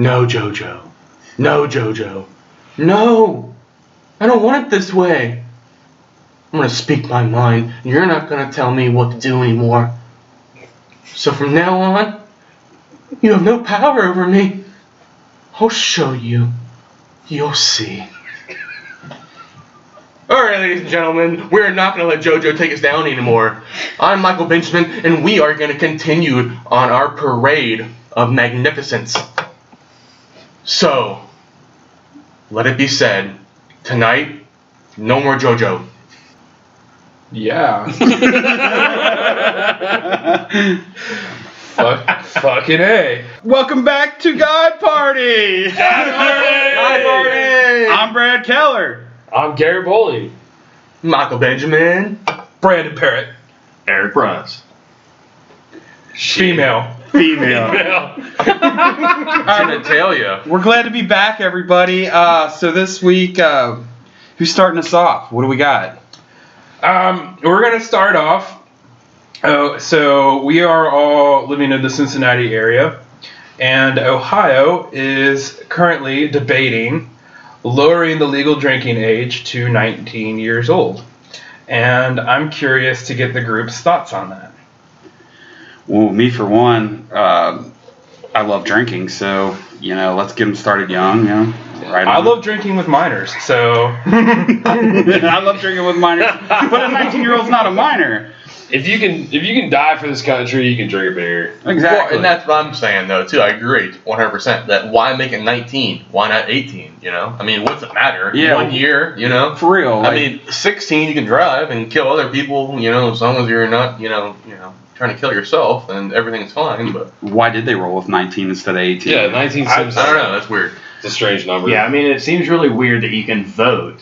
No, JoJo. No, JoJo. No! I don't want it this way. I'm gonna speak my mind. You're not gonna tell me what to do anymore. So from now on, you have no power over me. I'll show you. You'll see. Alright, ladies and gentlemen, we're not going to let JoJo take us down anymore. I'm Michael Benjamin, and we are going to continue on our parade of magnificence. So, let it be said, tonight, no more JoJo. Yeah. Fucking A. Welcome back to God Party! God Party! God Party! I'm Brad Keller. I'm Gary Boley. Michael Benjamin. Brandon Parrott. Eric Bruns. Female. Genitalia. We're glad to be back, everybody. So this week, who's starting us off? What do we got? We're going to start off. So we are all living in the Cincinnati area, and Ohio is currently debating lowering the legal drinking age to 19 years old. And I'm curious to get the group's thoughts on that. Well, me for one, I love drinking, so, let's get them started young, Right I love drinking with minors, so... I love drinking with minors, but a 19-year-old's not a minor. If you can die for this country, you can drink a beer. Exactly. Well, and that's what I'm saying, though, too. I agree 100%. That why make it 19? Why not 18, I mean, what's it matter? Yeah. 1 year, For real. I mean, 16, you can drive and kill other people, as long as you're not, trying to kill yourself, and everything's fine, but... Why did they roll with 19 instead of 18? Yeah, 19 seems I don't know, that's weird. It's a strange number. Yeah, I mean, it seems really weird that you can vote,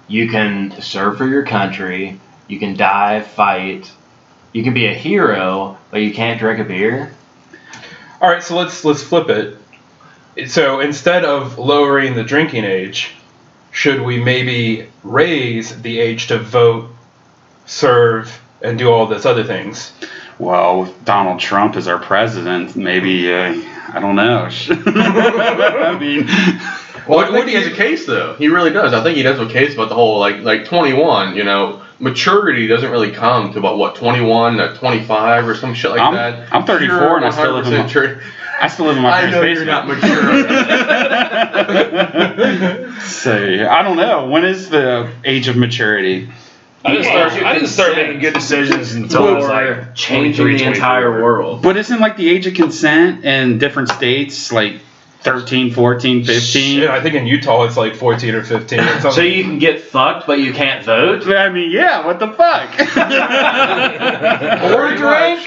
you can serve for your country, you can die, fight, you can be a hero, but you can't drink a beer. All right, so let's flip it. So instead of lowering the drinking age, should we maybe raise the age to vote, serve, and do all these other things? Well, with Donald Trump as our president, maybe, I don't know. I mean... Well, I think he has a case, though. He really does. I think he does have a case about the whole, like 21, maturity doesn't really come to about, 21 to 25 or some shit like that. I'm 34 Pure, and I still live in my... True. I still live in my parents' basement. I know you're not mature. So, I don't know. When is the age of maturity? I didn't start making good decisions until I was like changing the entire world. But isn't the age of consent in different states 13, 14, 15? Shit, I think in Utah it's 14 or 15 or something. So you can get fucked, but you can't vote? I mean, yeah, what the fuck? Or drink?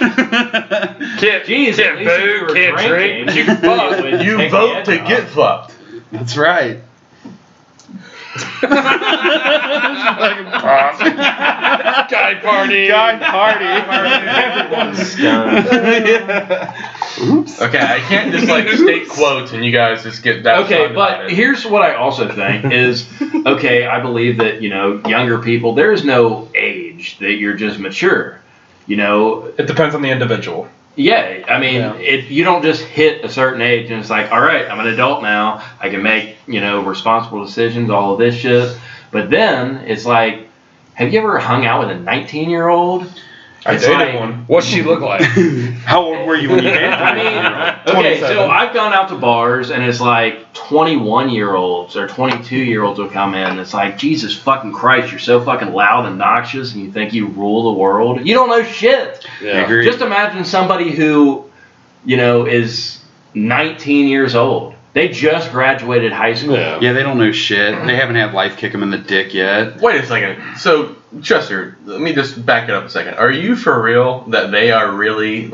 Can't vote, can't drink, but you can fuck. You vote to get fucked. That's right. Guy party. Everyone's stoned. Oops. Okay, I can't just state quotes and you guys just get that. Okay, but here's what I also think is, I believe that, younger people, there's no age that you're just mature. It depends on the individual. Yeah, I mean, you don't just hit a certain age and it's like, all right, I'm an adult now. I can make, responsible decisions, all of this shit. But then it's like, have you ever hung out with a 19-year-old? I dated one. What's she look like? How old were you when you dated? I mean, okay, so I've gone out to bars and it's like 21-year-olds or 22-year-olds will come in and it's like, Jesus fucking Christ, you're so fucking loud and obnoxious and you think you rule the world. You don't know shit. Yeah. Just imagine somebody who, is 19 years old. They just graduated high school. Yeah, they don't know shit. They haven't had life kick them in the dick yet. Wait a second. So, Chester, let me just back it up a second. Are you for real that they are really,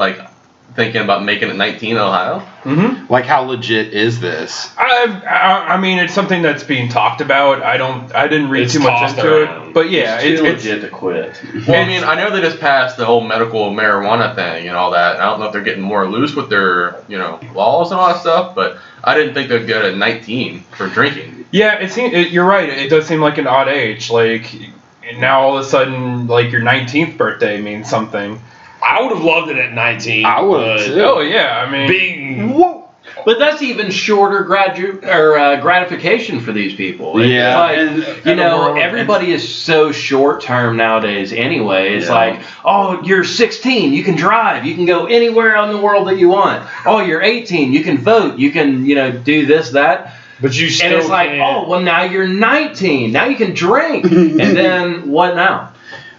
thinking about making it 19 in Ohio? Mm-hmm. How legit is this? I mean, it's something that's being talked about. I didn't read too much into it, but yeah, it's too it's legit to quit. Well, I mean, I know they just passed the whole medical marijuana thing and all that. I don't know if they're getting more loose with their, laws and all that stuff, but I didn't think they'd go to 19 for drinking. Yeah, you're right. It does seem like an odd age. Now all of a sudden, your 19th birthday means something. I would have loved it at 19. I would too. Oh yeah, I mean, being But that's even shorter gratification for these people. It's Yeah, like, and you know, everybody is so short term nowadays anyway. It's like, oh, you're 16, you can drive, you can go anywhere in the world that you want. Oh, you're 18, you can vote, you can, you know, do this, that. But you still And it's like, oh, well, now you're 19, now you can drink. And then what now?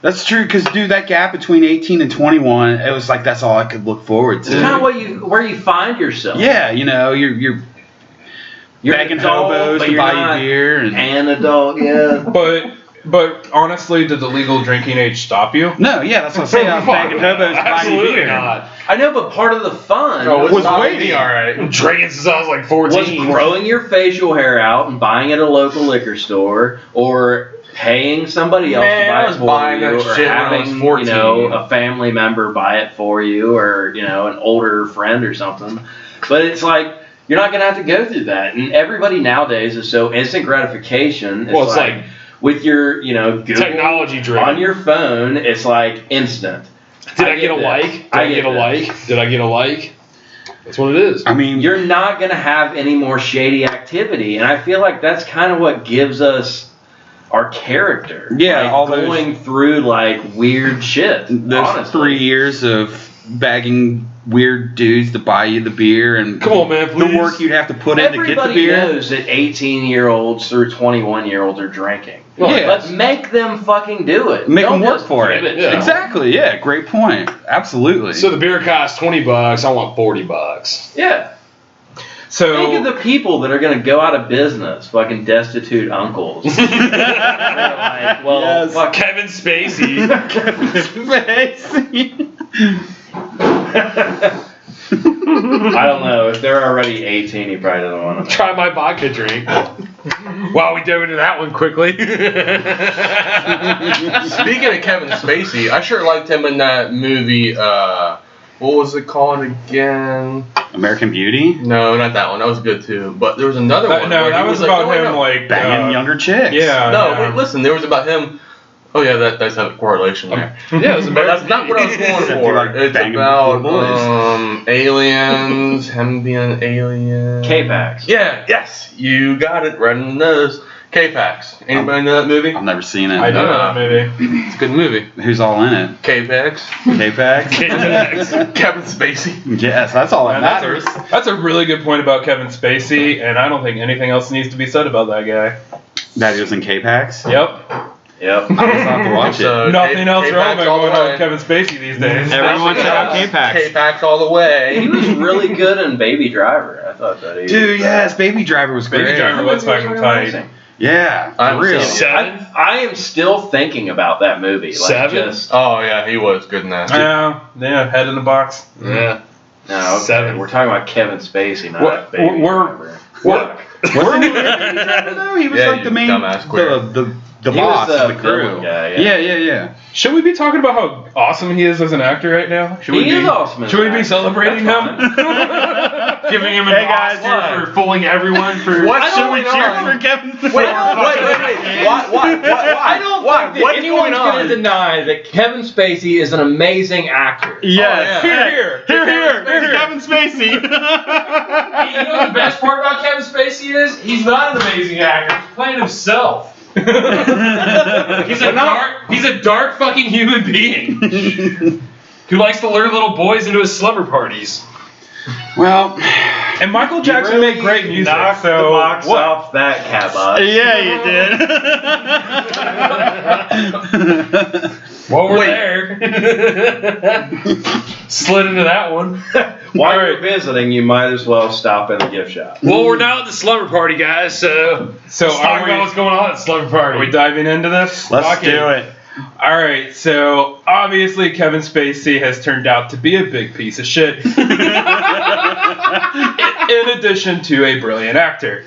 That's true, because dude, that gap between 18 and 21, it was like that's all I could look forward to. It's kind of where you find yourself. Yeah, you know, you're begging hobos to buy you beer and an adult, yeah. But honestly, did the legal drinking age stop you? no, yeah, that's what I'm saying. I was begging hobos to buy you Absolutely beer. not. I know, but part of the fun was waiting. All right. Drinking since I was like 14. was growing your facial hair out and buying it at a local liquor store, or paying somebody else Man, to I buy was it for buying you, that or shit when I was having 14. you know a family member buy it for you, or you know an older friend or something. But it's like you're not gonna have to go through that, and everybody nowadays is so instant gratification. Well, it's like with your Google technology driven. on your phone, it's like instant. Did I get a like? Did I get a like? Did I get a like? That's what it is. I mean, You're not gonna have any more shady activity, and I feel like that's kind of what gives us our character. Yeah, like all those- going through like weird shit. those honestly. 3 years of begging weird dudes to buy you the beer and Come on, man, please. the work you'd have to put in to get the Everybody beer. knows that 18-year-olds through 21-year-olds are drinking. Yeah. But make them fucking do it. Make Don't them work just for give it. Yeah. Exactly. Yeah. Great point. Absolutely. So the beer costs $20. I want $40. Yeah. So Think of the people that are going to go out of business, fucking destitute uncles. They're like, well, Yes. fuck. Kevin Spacey. I don't know. If they're already 18, he probably doesn't want to. Try my vodka drink. Wow, we dove into that one quickly. Speaking of Kevin Spacey, I sure liked him in that movie. What was it called again? American Beauty. No, not that one. That was good too. But there was another one. no, where that he was like, about "Oh, I him know." like Banging younger chicks. Yeah. No, yeah. wait, listen. There was about him. Oh yeah, that does have a correlation there. Yeah, it was But that's not what I was going for. Like It's banging about boys. aliens, him being an alien. K-Pax. Yeah, yes, you got it right in the nose. K-Pax. Anybody know that movie? I've never seen it. I know that movie. It's a good movie. Who's all in it? K-Pax. K-Pax. Kevin Spacey. Yes, that's all that Man, matters. that's a really good point about Kevin Spacey, and I don't think anything else needs to be said about that guy. That he was in K-Pax. Yep. Yep. I just have to watch it. So, Nothing else K-Pax relevant all the going on way. with Kevin Spacey these days. Everyone check out K-Pax. K-Pax all the way. He was really good in Baby Driver. I thought that he Dude, yes, Baby Driver was great. Baby Driver was fucking tight. Yeah, I'm for real. serious. I am still thinking about that movie. Like, Seven? Just, Oh yeah, he was good in that. Yeah, head in the box. Yeah. no, okay. Seven. We're talking about Kevin Spacey, not What- Baby we're- Driver. What? Wasn't he in Baby Driver though? He was Yeah, like the you main, dumbass queer. the He boss was of the crew. villain guy, Yeah. Should we be talking about how awesome he is as an actor right now? Should we He be, is awesome as Should we an be actor. celebrating That's him? Giving him an Hey, guys, Oscar for fooling everyone for. What Should we going cheer on? for Kevin? Wait. Why? I don't think that anyone's going to deny that Kevin Spacey is an amazing actor. Yes. Oh, yeah. Here. Here's Kevin Spacey. You know what the best part about Kevin Spacey is? He's not an amazing actor. He's playing himself. He's a dark fucking human being who likes to lure little boys into his slumber parties. Well, And Michael Jackson made great music. Knocked So the box what? off that cat box. yeah, you did. Well, we're there. Slid into that one. While you're visiting, you might as well stop in the gift shop. Well, we're now at the slumber party, guys. So let's talk about what's going on at the slumber party. Are we diving into this? Let's Fuck do it. All right, so obviously Kevin Spacey has turned out to be a big piece of shit. In addition to a brilliant actor.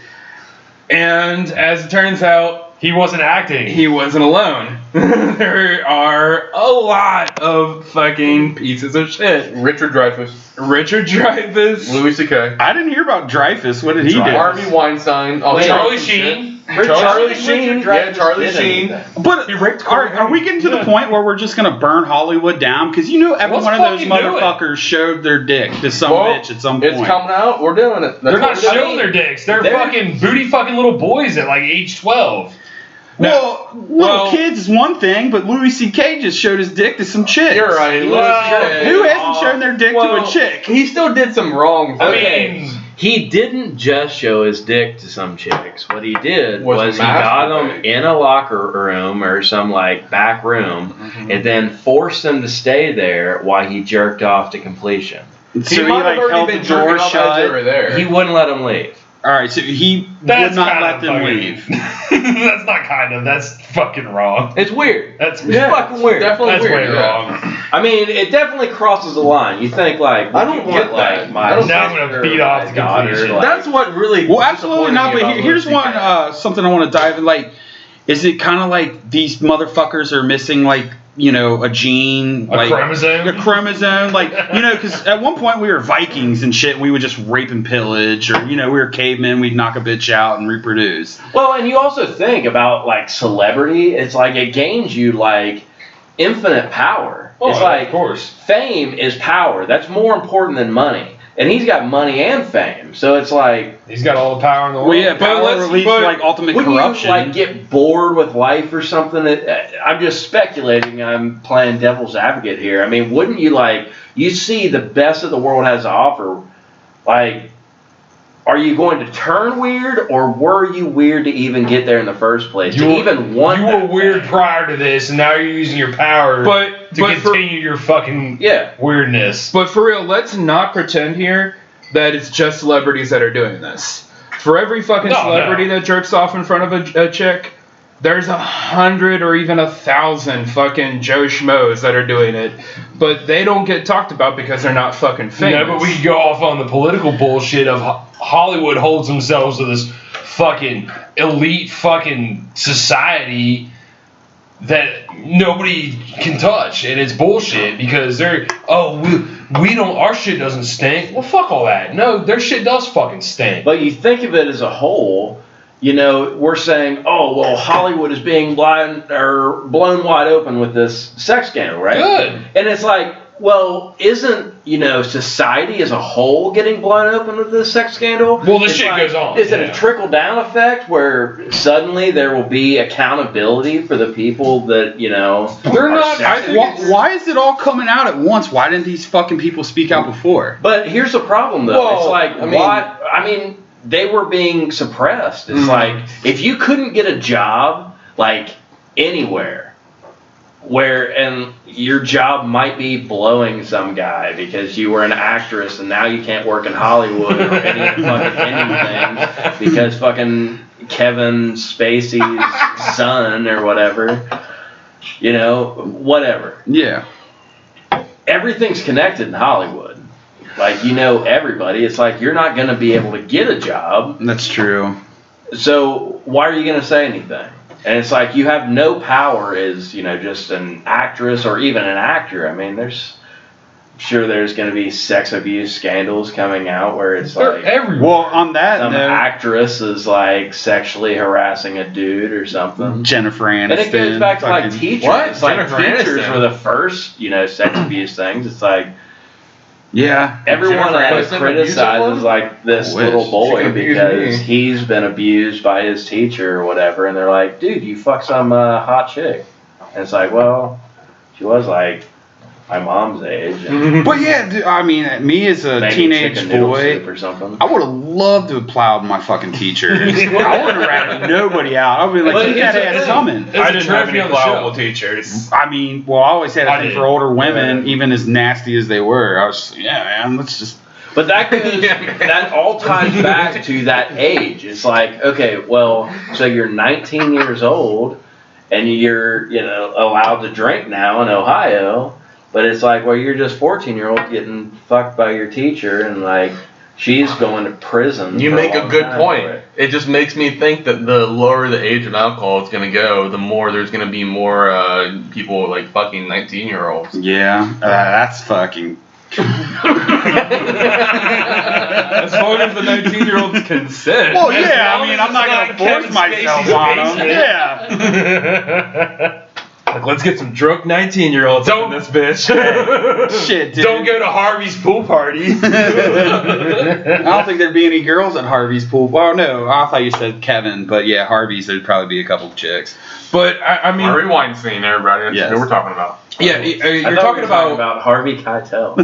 And as it turns out, He wasn't acting. he wasn't alone. There are a lot of fucking pieces of shit. Richard Dreyfuss, Richard Dreyfuss. Louis C.K., I didn't hear about Dreyfus. What did he do? Harvey Weinstein, Charlie Sheen. Charlie Sheen. Yeah, Charlie Sheen. But He raped are we getting to the point where we're just gonna burn Hollywood down? Because you know every Let's one of those fucking do it. motherfuckers showed their dick to some bitch at some point. It's coming out. We're doing it. They're not showing their dicks. They're fucking booty fucking little boys at like age 12. Well, little kids is one thing, but Louis C.K. just showed his dick to some chicks. You're right. Who hasn't shown their dick to a chick? He still did some wrong things. I mean, He didn't just show his dick to some chicks. What he did was he masturbate. got them in a locker room or some like back room, and then forced them to stay there while he jerked off to completion. So he like held the door shut. There. He wouldn't let them leave. All right, so he that's would not kind let of them fucking- leave. That's not kind of. That's fucking wrong. It's weird. That's It's fucking weird. Definitely That's weird. way wrong. I mean, it definitely crosses the line. You think like, I don't you want get like that. my I don't- Now I'm gonna sister beat or off my to daughter, completion. like- That's what really. Well, absolutely not. disappointed But me here's about one Louis something I want to dive in. Like, is it kind of like these motherfuckers are missing like a gene, A like chromosome? a chromosome, like because at one point we were Vikings and shit. And we would just rape and pillage, or we were cavemen. We'd knock a bitch out and reproduce. Well, and you also think about like celebrity. It's like it gains you like infinite power. Oh, it's like of course. fame is power. That's more important than money. And he's got money and fame, so it's like He's got all the power in the world. Well, yeah, power leads to like ultimate when corruption. you like get bored with life or something. I'm just speculating. I'm playing devil's advocate here. I mean, wouldn't you like you see the best that the world has to offer? Like, are you going to turn weird, or were you weird to even get there in the first place? You to were- even want You that were weird thing? prior to this, and now you're using your power But to but for continue your fucking Yeah. weirdness. but for real, let's not pretend here that it's just celebrities that are doing this. For every fucking No, celebrity no. that jerks off in front of a chick, there's 100 or even 1,000 fucking Joe Schmoes that are doing it, but they don't get talked about because they're not fucking famous. No, but we could go off on the political bullshit of Hollywood holds themselves to this fucking elite fucking society that nobody can touch, and it's bullshit because they're we don't, our shit doesn't stink. Well, fuck all that. No, their shit does fucking stink. But you think of it as a whole, we're saying, oh, well, Hollywood is being blown wide open with this sex scandal, right? Good. And it's like, well, isn't, society as a whole getting blown open with this sex scandal? Well, this It's shit like, goes on, Is it yeah. a trickle-down effect where suddenly there will be accountability for the people that, They're are not- I sex think abusers? Why is it all coming out at once? Why didn't these fucking people speak out before? But here's the problem, though. Well, it's like, I mean- they were being suppressed. It's Mhm. like, if you couldn't get a job, like, anywhere, and your job might be blowing some guy because you were an actress and now you can't work in Hollywood or any fucking anything because fucking Kevin Spacey's son or whatever, whatever. Yeah. Everything's connected in Hollywood. Like, everybody. It's like you're not going to be able to get a job. That's true. So why are you going to say anything? And it's like you have no power as, just an actress or even an actor. I mean, I'm sure there's going to be sex abuse scandals coming out where it's They're like everywhere. Well, on that some note, actress is like sexually harassing a dude or something. Jennifer Aniston. And it goes back to like fucking- teachers. What? It's like Jennifer teachers Aniston? were the first, sex abuse things. It's like Yeah. everyone Jennifer that Aniston criticizes abused like this I wish. little She boy could abuse because me. he's been abused by his teacher or whatever, and they're like, dude, you fuck some hot chick. And it's like, well, she was like my mom's age. And But yeah, dude, I mean, me as a maybe teenage chicken noodle soup boy, or something. I would have loved to have plowed my fucking teachers. I would have ratted nobody out. I would be like, But keep here's that the ass thing. coming. It's I a didn't have any trophy on the allowable show. teachers. I mean, well, I always had a I thing did. for older women, even as nasty as they were. I was, yeah, man, let's just. But that goes, that all ties back to that age. It's like, okay, well, so you're 19 years old and you're, allowed to drink now in Ohio, but it's like, well, you're just 14-year-old getting fucked by your teacher and like she's going to prison. You for make a long good time point. for it. It just makes me think that the lower the age of alcohol is going to go, the more there's going to be more people like fucking 19-year-olds. Yeah, that's fucking As long as the 19-year-olds consent. Well, yeah, I mean, I'm not going to force myself on them. Yeah. Like, let's get some drunk 19-year-olds in this bitch. Shit, dude. Don't go to Harvey's pool party. I don't think there'd be any girls at Harvey's pool. Well, no, I thought you said Kevin, but yeah, Harvey's, there'd probably be a couple of chicks. But, I mean... Harvey Weinstein, everybody. That's Yes. who we're talking about. Yeah, you're talking about Harvey Keitel.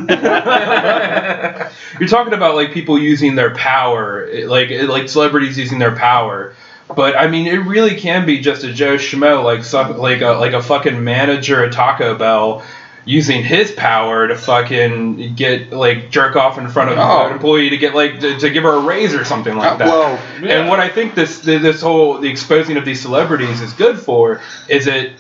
you're talking about like people using their power, like celebrities using their power. But I mean, it really can be just a Joe Schmo, like a fucking manager at Taco Bell using his power to fucking get like jerk off in front of an employee to get like to give her a raise or something like that. Well, And what I think the exposing of these celebrities is good for is it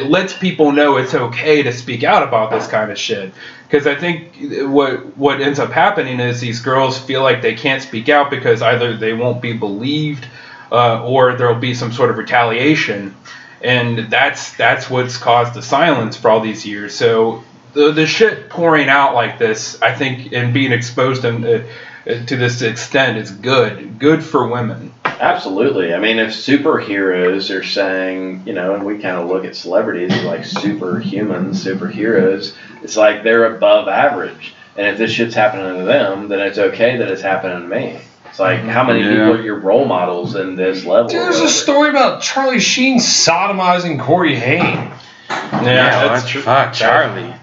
lets people know it's okay to speak out about this kind of shit. Because I think what ends up happening is these girls feel like they can't speak out because either they won't be believed or there'll be some sort of retaliation. And that's what's caused the silence for all these years. So the shit pouring out like this, I think, and being exposed to this extent is good for women. Absolutely. I mean, if superheroes are saying, and we kind of look at celebrities as like superhumans, superheroes, it's like they're above average. And if this shit's happening to them, then it's okay that it's happening to me. It's like, how many people are your role models in this level? Dude, there's a story about Charlie Sheen sodomizing Corey Haim. Yeah, that's true. Fuck, Charlie.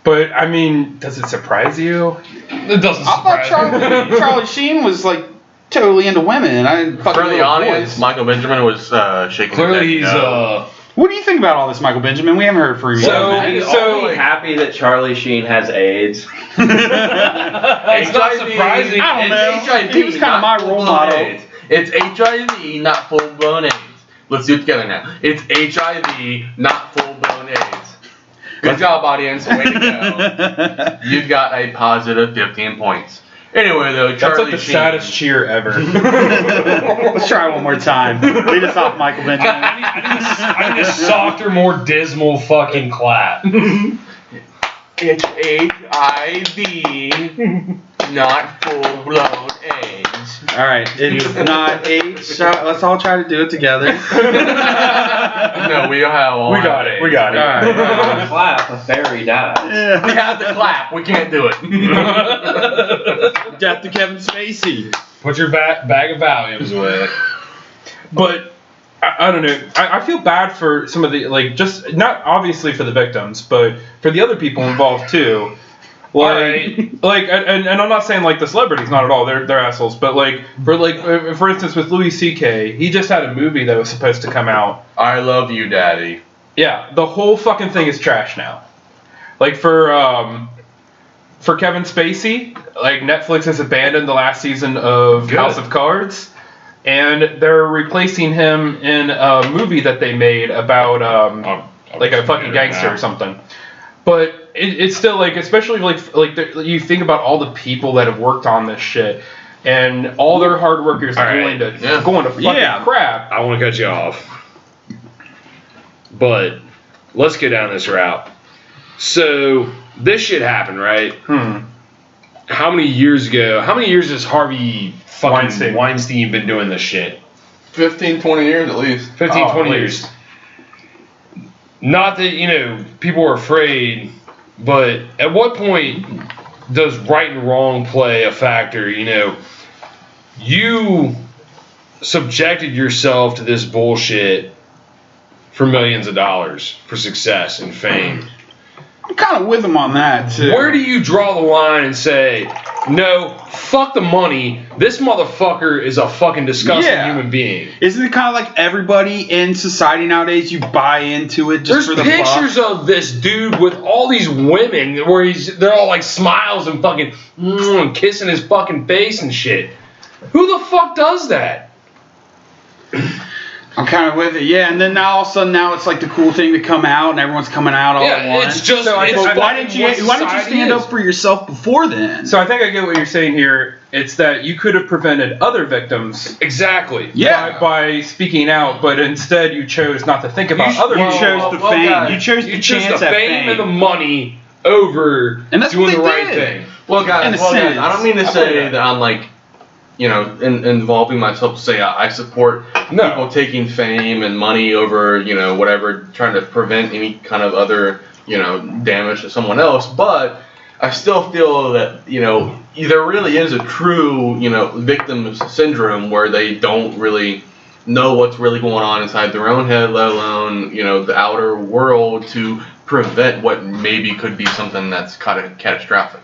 But, I mean, does it surprise you? It doesn't I thought surprise me. Charlie Sheen was like totally into women. I fucking For the little audience, boys. Michael Benjamin was shaking Clearly his head. he's, No. What do you think about all this, Michael Benjamin? We haven't heard from you. Are you only happy that Charlie Sheen has AIDS? It's not surprising. I don't know. It's HIV, He was kind of my not role full-blown model. AIDS. It's HIV, not full-blown AIDS. Let's do it together now. It's HIV, not full-blown AIDS. Good job, audience. Way to go. You got a positive 15 points. Anyway, though, That's Charlie like the Sheen. saddest cheer ever. Let's try one more time. Lead us off, Michael Benjamin. I need a softer, more dismal fucking clap. It's HIV, not full-blown AIDS. All right, it's not AIDS. Let's all try to do it together. No, we have all. We got it. We got it. All right. Clap, a fairy dies. Yeah. We have to clap. We can't do it. Death to Kevin Spacey. Put your bag of Valiums away. But I don't know. I feel bad for some of the just not obviously for the victims, but for the other people involved too. And I'm not saying like the celebrities, not at all. They're assholes. But for instance, with Louis C.K., he just had a movie that was supposed to come out. I love you, Daddy. Yeah, the whole fucking thing is trash now. Like for Kevin Spacey, like Netflix has abandoned the last season of House of Cards. And they're replacing him in a movie that they made about like a fucking gangster or something. But it's still like, especially you think about all the people that have worked on this shit, and all their hard workers going to fucking crap. I want to cut you off. But let's go down this route. So this shit happened, right? How many years has Harvey fucking Weinstein been doing this shit? 15, 20 years at least. 15, 20 years. Not that, people are afraid, but at what point does right and wrong play a factor? You subjected yourself to this bullshit for millions of dollars for success and fame. I'm kind of with him on that, too. Where do you draw the line and say, no, fuck the money, this motherfucker is a fucking disgusting human being? Isn't it kind of like everybody in society nowadays, you buy into it just for the There's pictures of this dude with all these women where they're all like smiles and fucking kissing his fucking face and shit. Who the fuck does that? I'm kind of with it, yeah. And then now all of a sudden, now it's like the cool thing to come out, and everyone's coming out all at once. It's just. So why didn't you stand up for yourself before then? So I think I get what you're saying here. It's that you could have prevented other victims. Exactly. By speaking out, but instead you chose not to think about other people. You chose the fame. You chose the chance the at fame and the money over And that's doing what the they right did. thing. Well, guys, In a I sense. don't mean to I say believe that I'm like, involving myself to say I support No. people taking fame and money over, whatever, trying to prevent any kind of other, damage to someone else. But I still feel that, there really is a true, victim syndrome where they don't really know what's really going on inside their own head, let alone, the outer world to prevent what maybe could be something that's kind of catastrophic.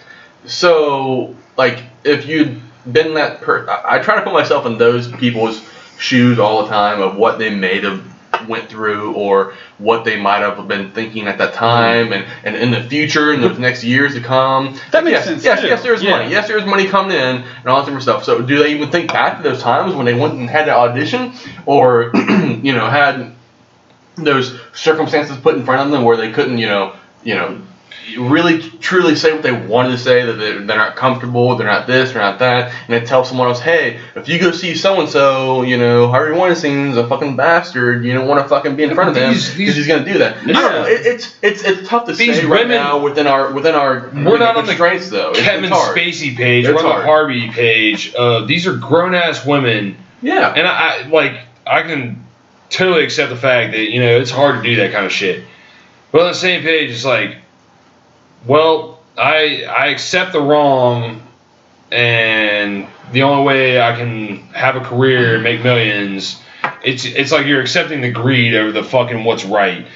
So, like, if you'd been that I try to put myself in those people's shoes all the time of what they may have went through or what they might have been thinking at that time and in the future in the next years to come. That makes sense. Yes, there's Yeah. money. Yes, there's money coming in and all that different stuff. So do they even think back to those times when they went and had the audition or, had those circumstances put in front of them where they couldn't, really truly say what they wanted to say, that they're not comfortable, they're not this, they're not that, and they tell someone else, hey, if you go see so-and-so, Harvey Weinstein's a fucking bastard, you don't want to fucking be in front of him because he's going to do that. Yeah. I don't know, it's tough to These say right women- now within our We're not on the constraints, though. Kevin it's hard. Spacey page. It's We're on the hard. Harvey page. These are grown-ass women. Yeah. And I can totally accept the fact that, it's hard to do that kind of shit. But on the same page, it's like, well, I accept the wrong, and the only way I can have a career and make millions, it's like you're accepting the greed over the fucking what's right.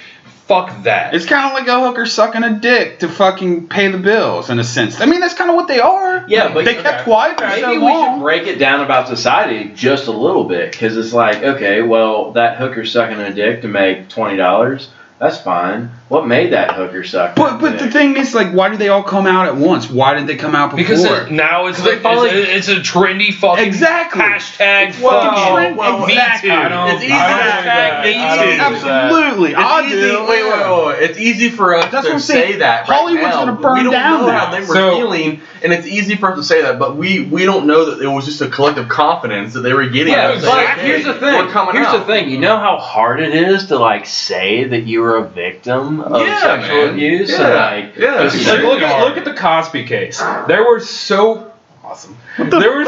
Fuck that. It's kind of like a hooker sucking a dick to fucking pay the bills, in a sense. I mean, that's kind of what they are. Yeah, but they kept quiet for maybe so we long. should break it down about society just a little bit, because it's like, okay, well, that hooker sucking a dick to make $20, that's fine. What made that hooker suck? But the thing is, like, why did they all come out at once? Why did they come out before? Because now it's like it's a trendy fucking Exactly. hashtag Well, fucking trend- well, Me exactly. Too. It's easy Hashtag Me Too. Absolutely. I It's easy. do. Wait. It's easy for us That's what to I'm say saying. that right Hollywood's now. gonna burn we don't down know now. how they were So- feeling, and it's easy for us to say that, but we don't know that it was just a collective confidence that they were getting. Yeah, to say, but "Hey, here's the thing. we're coming Here's out." the thing. You know how hard it is to like say that you were a victim of Yeah, sexual man. abuse Yeah. and like Yeah. Like, look at the Cosby case. There were so awesome. There was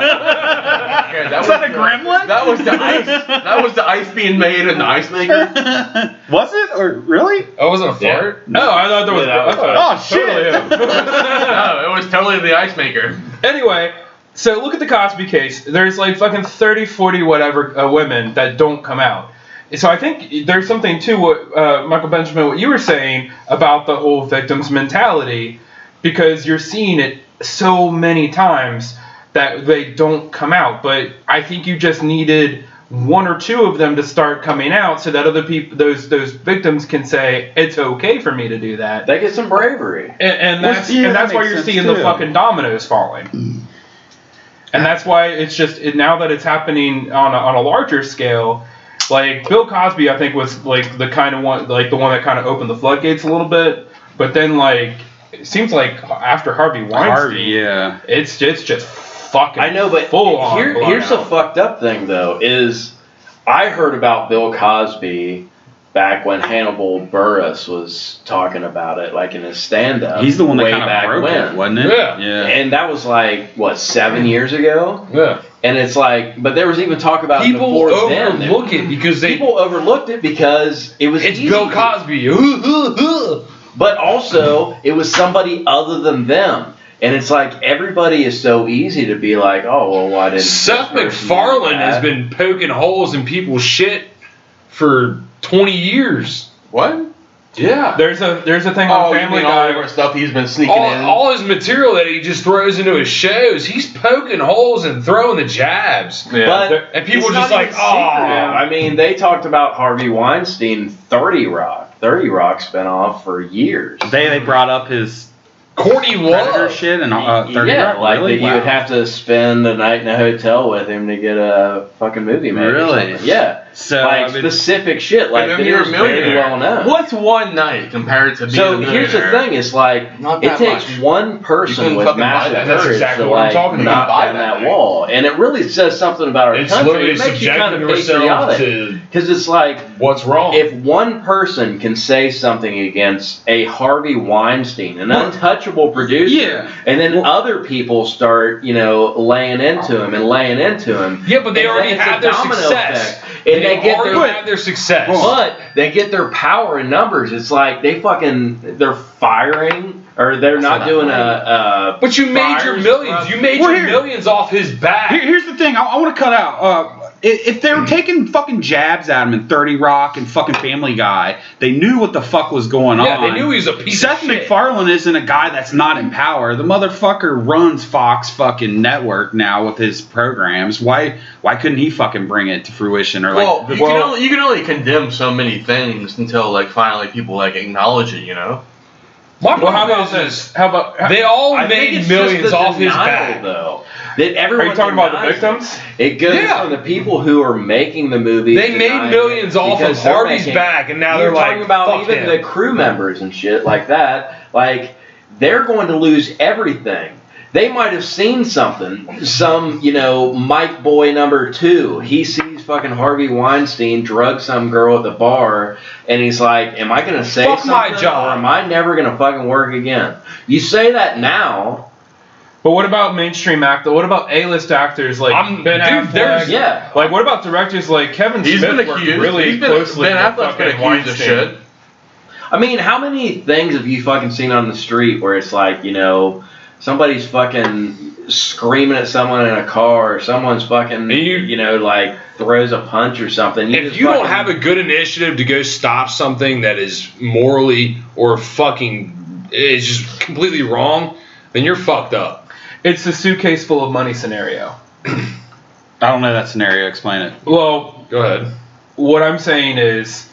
Yeah, Is that a gremlin? That was the ice. That was the ice being made in the ice maker. Was it? Or really? Oh, was it a Yeah. fart? No, I thought there was. Yeah, that was I thought Oh, it was totally shit. him. No, it was totally the ice maker. Anyway, so look at the Cosby case. There's like fucking 30, 40, whatever women that don't come out. So I think there's something to what Michael Benjamin, what you were saying about the whole victim's mentality, because you're seeing it so many times that they don't come out. But I think you just needed one or two of them to start coming out so that other people, those victims, can say it's okay for me to do that. they get some bravery. And Well, that's yeah, and that's that why makes you're sense seeing the too. fucking dominoes falling. And that's why it's just now that it's happening on a larger scale. Like Bill Cosby, I think was like the kind of one, like the one that kind of opened the floodgates a little bit. But then like it seems like after Harvey Weinstein, Harvey, yeah. it's just fucking. I know, but full on. here's the fucked up thing though is I heard about Bill Cosby back when Hannibal Buress was talking about it, like in his stand-up. He's the one that way kind back of broke when. it, wasn't it? Yeah. And that was like what 7 years ago. Yeah. And it's like, but there was even talk about People it before then. overlook it because People overlooked it because it was it's easy Bill to- Cosby. But also, it was somebody other than them. And it's like, everybody is so easy to be like, oh, well, why didn't Seth this person do MacFarlane that? has been poking holes in people's shit for 20 years. What? Yeah. There's a thing Oh, on you Family mean all Guy. over stuff he's been sneaking in? All his material that he just throws into his shows, he's poking holes and throwing the jabs. Yeah. But And people it's just not like, even oh. secretive. I mean, they talked about Harvey Weinstein, 30 Rock. 30 Rock spinoff for years. They brought up his Courtney Predator Love. shit and 30 yeah, Rock? like Really? that you would have to spend the night in a hotel with him to get a fucking movie made. or Really? something. Yeah. So like specific shit. Like And then that you're is a very millionaire. well known. What's one night compared to being a So millionaire? here's the thing: it's like Not it that takes much. one You person couldn't with fucking buy massive that. That's courage exactly to what I'm like talking about. knock Buy down that that night. wall, and it really says something about our It's country. literally It makes you kind subjecting of yourself patriotic to because it's like what's wrong. if one person can say something against a Harvey Weinstein, an untouchable producer, Yeah. and then other people start, laying into him and laying into him. Yeah, but they and already then it's a have their domino success. effect, and they get already their have their success. but they get their power in numbers. It's like they're firing or they're not doing a. But you made your fires millions. from- You made We're your here. millions off his back. Here's the thing. I want to cut out. If they were taking fucking jabs at him in 30 Rock and fucking Family Guy, they knew what the fuck was going on. Yeah, they knew he was a piece Seth of shit. MacFarlane isn't a guy that's not in power. The motherfucker runs Fox fucking network now with his programs. Why couldn't he fucking bring it to fruition or Well, you can only condemn so many things until like finally people like acknowledge it, My Well, how problem about is this? How about they all I think made it's millions just the off his denial, back. though. That everyone Are you talking about the denies victims? It goes Yeah. from the people who are making the movies. They made denying millions it off of because they're Harvey's making- back, and now You're they're like, talking about fuck even him. the crew members and shit like that. Like they're going to lose everything. They might have seen something. Some, Mike Boy number 2. He sees fucking Harvey Weinstein drug some girl at the bar, and he's like, "Am I gonna say Fuck my something, job. or am I never gonna fucking work again?" You say that now. But what about mainstream actors? What about A-list actors like Ben Affleck? Yeah. Like, what about directors like Kevin He's Smith been worked accused. really closely Ben with Affleck's been fucking accused of Weinstein. shit. I mean, how many things have you fucking seen on the street where it's like, somebody's fucking screaming at someone in a car, or someone's fucking, like throws a punch or something. If you don't have a good initiative to go stop something that is morally or fucking is just completely wrong, then you're fucked up. It's the suitcase full of money scenario. I don't know that scenario. Explain it. Well, Go ahead. what I'm saying is,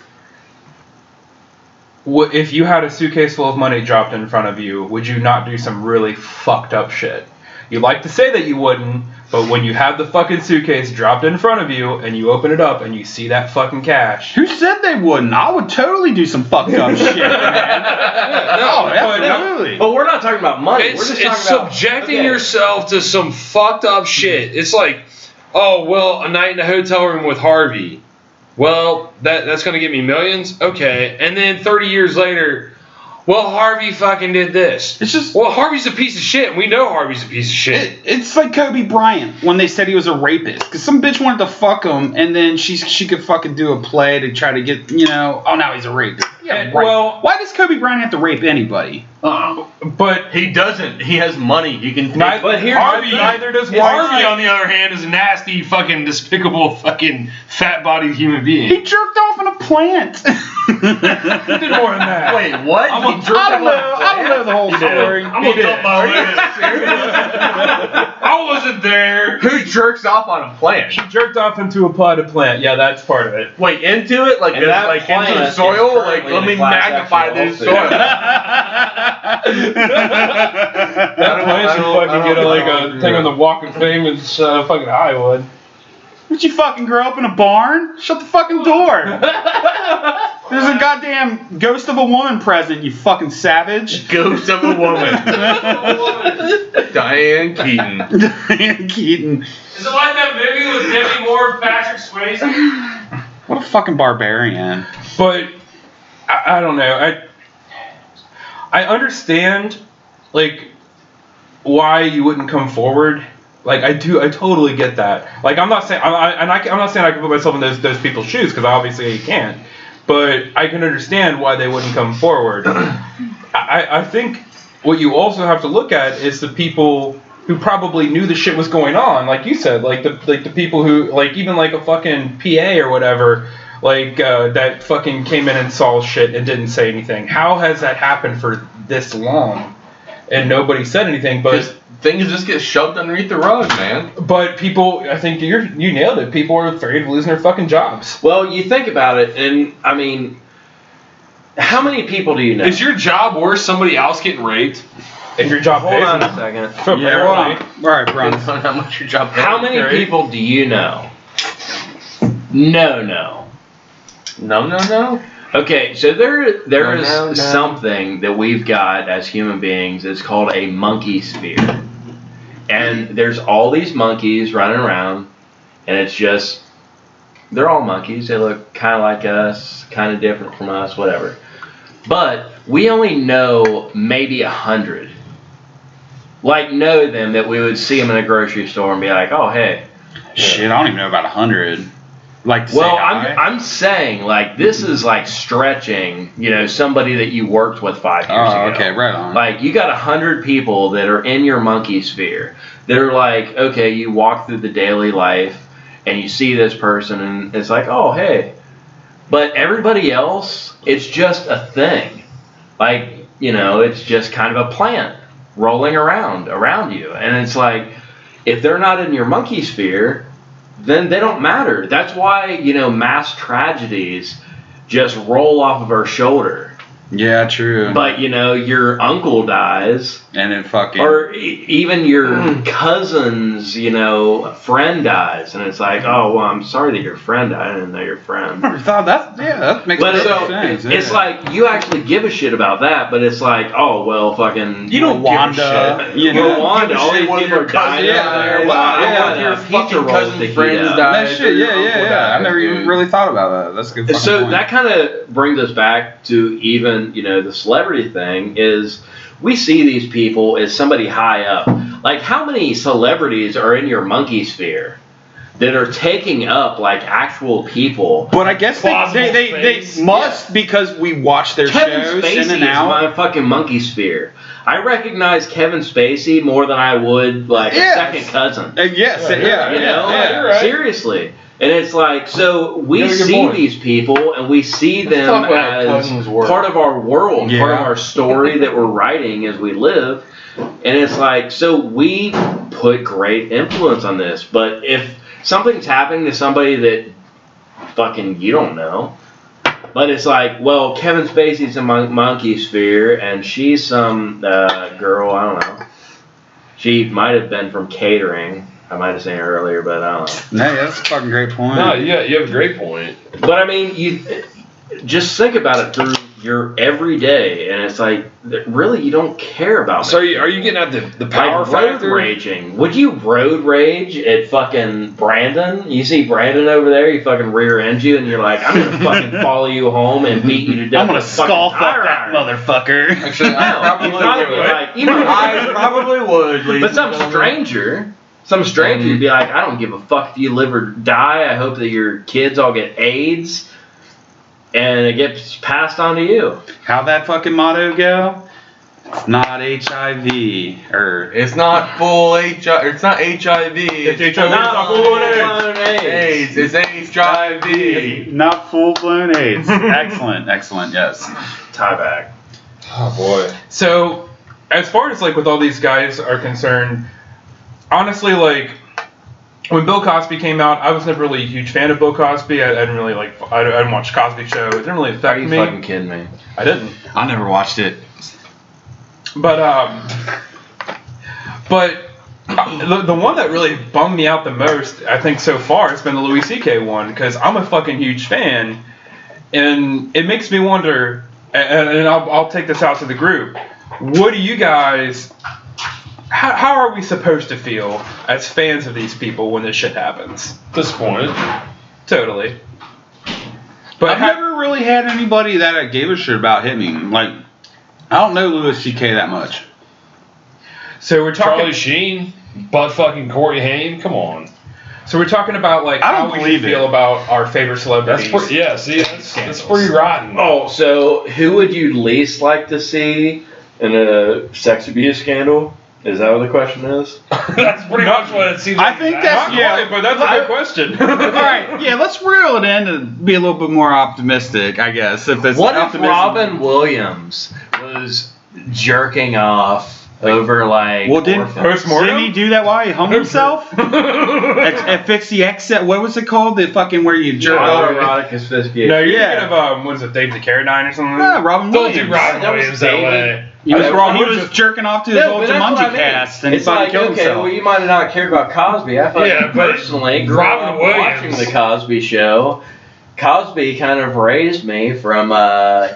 if you had a suitcase full of money dropped in front of you, would you not do some really fucked up shit? You like to say that you wouldn't, but when you have the fucking suitcase dropped in front of you and you open it up and you see that fucking cash. Who said they wouldn't? I would totally do some fucked up shit, man. Oh, absolutely. But we're not talking about money. We're It's just talking about subjecting yourself to some fucked up shit. It's like, oh, well, a night in a hotel room with Harvey. Well, that's going to get me millions? Okay. And then 30 years later, well, Harvey fucking did this. It's just... Well, Harvey's a piece of shit, and we know Harvey's a piece of shit. It's like Kobe Bryant when they said he was a rapist. Because some bitch wanted to fuck him, and then she could fucking do a play to try to get, oh, now he's a rapist. Yeah, right. Well, why does Kobe Bryant have to rape anybody? but He doesn't. He has money. You can take. but here's Harvey- neither does Harvey, Weinstein. on the other hand, is a nasty, fucking despicable, fucking fat-bodied human being. He jerked off in a plant. He did more than that. Wait, what? I don't know the whole story. I'm gonna dump my load. I wasn't there. Who jerks off on a plant? He jerked off into a potted plant. Yeah, that's part of it. Wait, into it? Like, And it's that like into plant the is soil? Like, currently let in me a class magnify action this lawsuit. soil. That plant should fucking get a thing on the Walk of Fame in fucking Hollywood. Would you fucking grow up in a barn? Shut the fucking door. There's a goddamn ghost of a woman present, you fucking savage. Ghost of a woman. Diane Keaton. Diane Keaton. Is it like that movie with Demi Moore and Patrick Swayze? What a fucking barbarian. But I don't know. I understand like why you wouldn't come forward. Like I totally get that. Like I'm not saying I'm not saying I can put myself in those people's shoes because obviously I can't. But I can understand why they wouldn't come forward. I think what you also have to look at is the people who probably knew the shit was going on, like you said, like the people who like even like a fucking PA or whatever, like that fucking came in and saw shit and didn't say anything. How has that happened for this long and nobody said anything? But Things just get shoved underneath the rug, man. But people, I think you nailed it. People are afraid of losing their fucking jobs. Well, you think about it, and I mean, how many people do you know? Is your job worth somebody else getting raped? If your job Hold pays on a enough. second. Yeah, hold on. All right, bro. Depends on how much your job pays. How many Right. people do you know No. No. Okay, so there is No. something that we've got as human beings. It's called a monkey sphere. And there's all these monkeys running around, and it's just, they're all monkeys. They look kind of like us, kind of different from us, whatever. But we only know maybe 100. Like, know them that we would see them in a grocery store and be like, oh, hey. Shit, I don't even know about 100. Like, to Well, say hi. I'm saying, like, this is like stretching, somebody that you worked with 5 years ago. Oh, okay, right on. Like, you got 100 people that are in your monkey sphere. They're like, okay, you walk through the daily life and you see this person and it's like, oh, hey. But everybody else, it's just a thing. Like, it's just kind of a plant rolling around you. And it's like, if they're not in your monkey sphere, then they don't matter. That's why, mass tragedies just roll off of our shoulder. Yeah, true. But, your uncle dies. And then fucking... Or even your cousin's, friend dies. And it's like, oh, well, I'm sorry that your friend died. I didn't know your friend. I never thought that makes sense. It's like, you actually give a shit about that, but it's like, oh, well, fucking... You don't Wanda. give a shit. Wanda, all these people are dying out there. Your fucking cousin's friends died. That shit, yeah. I never even really thought about that. That's a good fucking So point. that kind of brings us back to even, the celebrity thing is we see these people as somebody high up. Like, how many celebrities are in your monkey sphere that are taking up, like, actual people? But I guess they must because we watch their Kevin shows Spacey in and out. is my fucking monkey sphere. I recognize Kevin Spacey more than I would, like, a second cousin. Yes, yeah. You're right. Seriously. And it's like, so we You have a good see point. these people and we see them talk about as cousins' work. part of our world, Yeah. part of our story that we're writing as we live. And it's like, so we put great influence on this. But if something's happening to somebody that fucking you don't know, but it's like, well, Kevin Spacey's in my monkey sphere and she's some girl, I don't know. She might have been from catering. I might have seen it earlier, but I don't know. No, that's a fucking great point. No, you have a great point. But I mean, you just think about it through your everyday, and it's like, really, you don't care about So me. are you getting at the power Like road factor? raging. Would you road rage at fucking Brandon? You see Brandon over there, he fucking rear ends you, and you're like, I'm gonna fucking follow you home and beat you to death. I'm gonna with a fucking skull fuck tire that iron. motherfucker. Actually, I No, probably would. like, you know, I probably would. ladies but some and gentlemen. stranger would be like, I don't give a fuck if you live or die. I hope that your kids all get AIDS and it gets passed on to you. How'd that fucking motto go? It's not HIV or It's not full HIV. It's not HIV. It's HIV. Not full-blown AIDS. AIDS. It's HIV. not full blown AIDS. Excellent. Yes. Tie back. Oh boy. So, as far as like with all these guys are concerned, honestly, like when Bill Cosby came out, I was never really a huge fan of Bill Cosby. I didn't really like. I didn't watch Cosby Show. It didn't really Are affect you me. fucking kidding me? I didn't. I never watched it. But the one that really bummed me out the most, I think so far, has been the Louis C.K. one, because I'm a fucking huge fan, and it makes me wonder. And I'll take this out to the group. What do you guys? How are we supposed to feel as fans of these people when this shit happens? Disappointed. Totally. But I've never really had anybody that I gave a shit about hit me. Like, I don't know Louis C.K. that much. so we're talking. Charlie Sheen, butt fucking Corey Haim. Come on. So we're talking about like I don't how we should believe it. feel about our favorite That's celebrities. pretty. Yeah. See, that's pretty rotten. Oh, so who would you least like to see in a sex abuse scandal? Is that what the question is? That's pretty much what it seems I like. think to that's- Not quite, but that's a good question. All right, yeah, let's reel it in and be a little bit more optimistic, I guess. If it's What if optimism. Robin Williams was jerking off over like Well, didn't he do that while he hung himself? Fix the exit. What was it called? The fucking where you jerk off. autoerotic asphyxiation? No, you're Yeah. thinking of what is it, David the Carradine or something? Yeah, Robin Don't do Williams. Robin That was Williams that David. way. He was jerking off to his old Jumanji cast, and he fucking killed himself. Well, you might have not cared about Cosby. I thought personally, Robin Williams watching the Cosby Show, Cosby kind of raised me from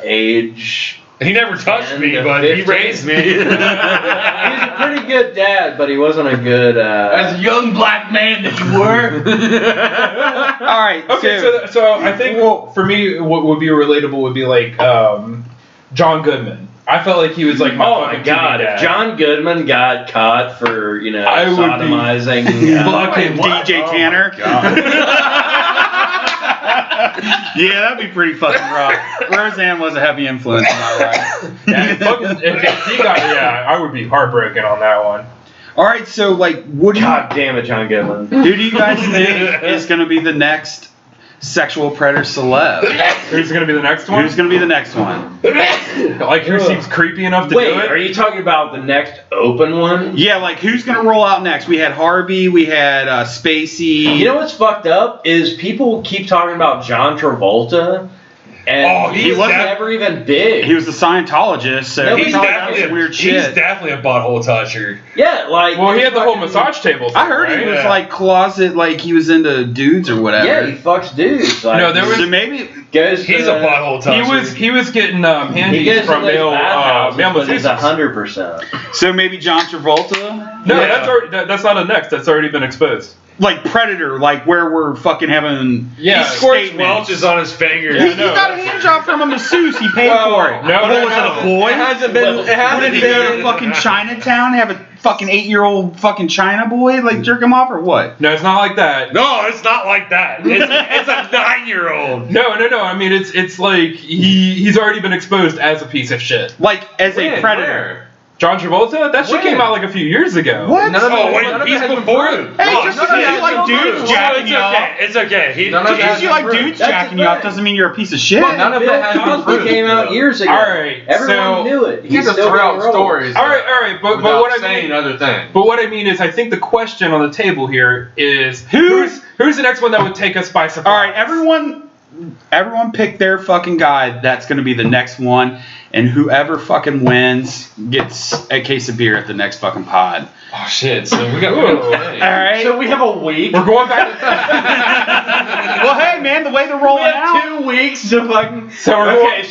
age. He never touched me, but 15. He raised me. He was a pretty good dad, but he wasn't a good. As a young black man that you were. All right. Okay, so I think for me, what would be relatable would be like John Goodman. I felt like he was like my god! If John Goodman got caught for sodomizing fucking DJ Tanner. Yeah, that'd be pretty fucking rough. Roseanne was a heavy influence in my life. If he got, I would be heartbroken on that one. All right, so like, God damn it, John Goodman. Who do you guys think is going to be the next sexual predator celeb? Who's going to be the next one? Who's going to be the next one? Like, who seems creepy enough to do it? Are you talking about the next open one? Yeah, like, who's going to roll out next? We had Harvey, we had Spacey. You know what's fucked up is people keep talking about John Travolta, and he wasn't never even big. He was a Scientologist, so he's definitely weird shit. He's definitely a butthole toucher. Yeah, like. Well, he had the whole massage table thing, I heard he was like closet, like he was into dudes or whatever. Yeah, he fucks dudes. Like, no, there was so maybe he's a butthole toucher. He was getting handies from male but he's masseuses. 100%. So maybe John Travolta. No, that's not a next. That's already been exposed. Like Predator, like where we're fucking having. Yeah, he squirts Welch's on his fingers. He got a hand job from a masseuse. He paid for it. No, was it a boy? It hasn't been. It hasn't Did he go to fucking Chinatown? Have a fucking 8-year-old fucking China boy like jerk him off or what? No, it's not like that. No, it's not like that. It's a 9-year-old. No. I mean, it's like he's already been exposed as a piece of shit. Like as a predator. Where? John Travolta? That shit came out like a few years ago. What? He's before it. Hey, just because you like dudes jacking you off. It's okay. Just because you like dudes jacking you off doesn't mean you're a piece of shit. Well, none of that has been proved. Came out years ago. All right, everyone knew it. He's a throughout stories. All right, but what I mean, other things. But what I mean is, I think the question on the table here is who's the next one that would take us by surprise? All right, everyone pick their fucking guy. That's going to be the next one. And whoever fucking wins gets a case of beer at the next fucking pod. Oh shit! So we got. All right. So we have a week. We're going back. Well, hey man, the way they're rolling out. 2 weeks to fucking. So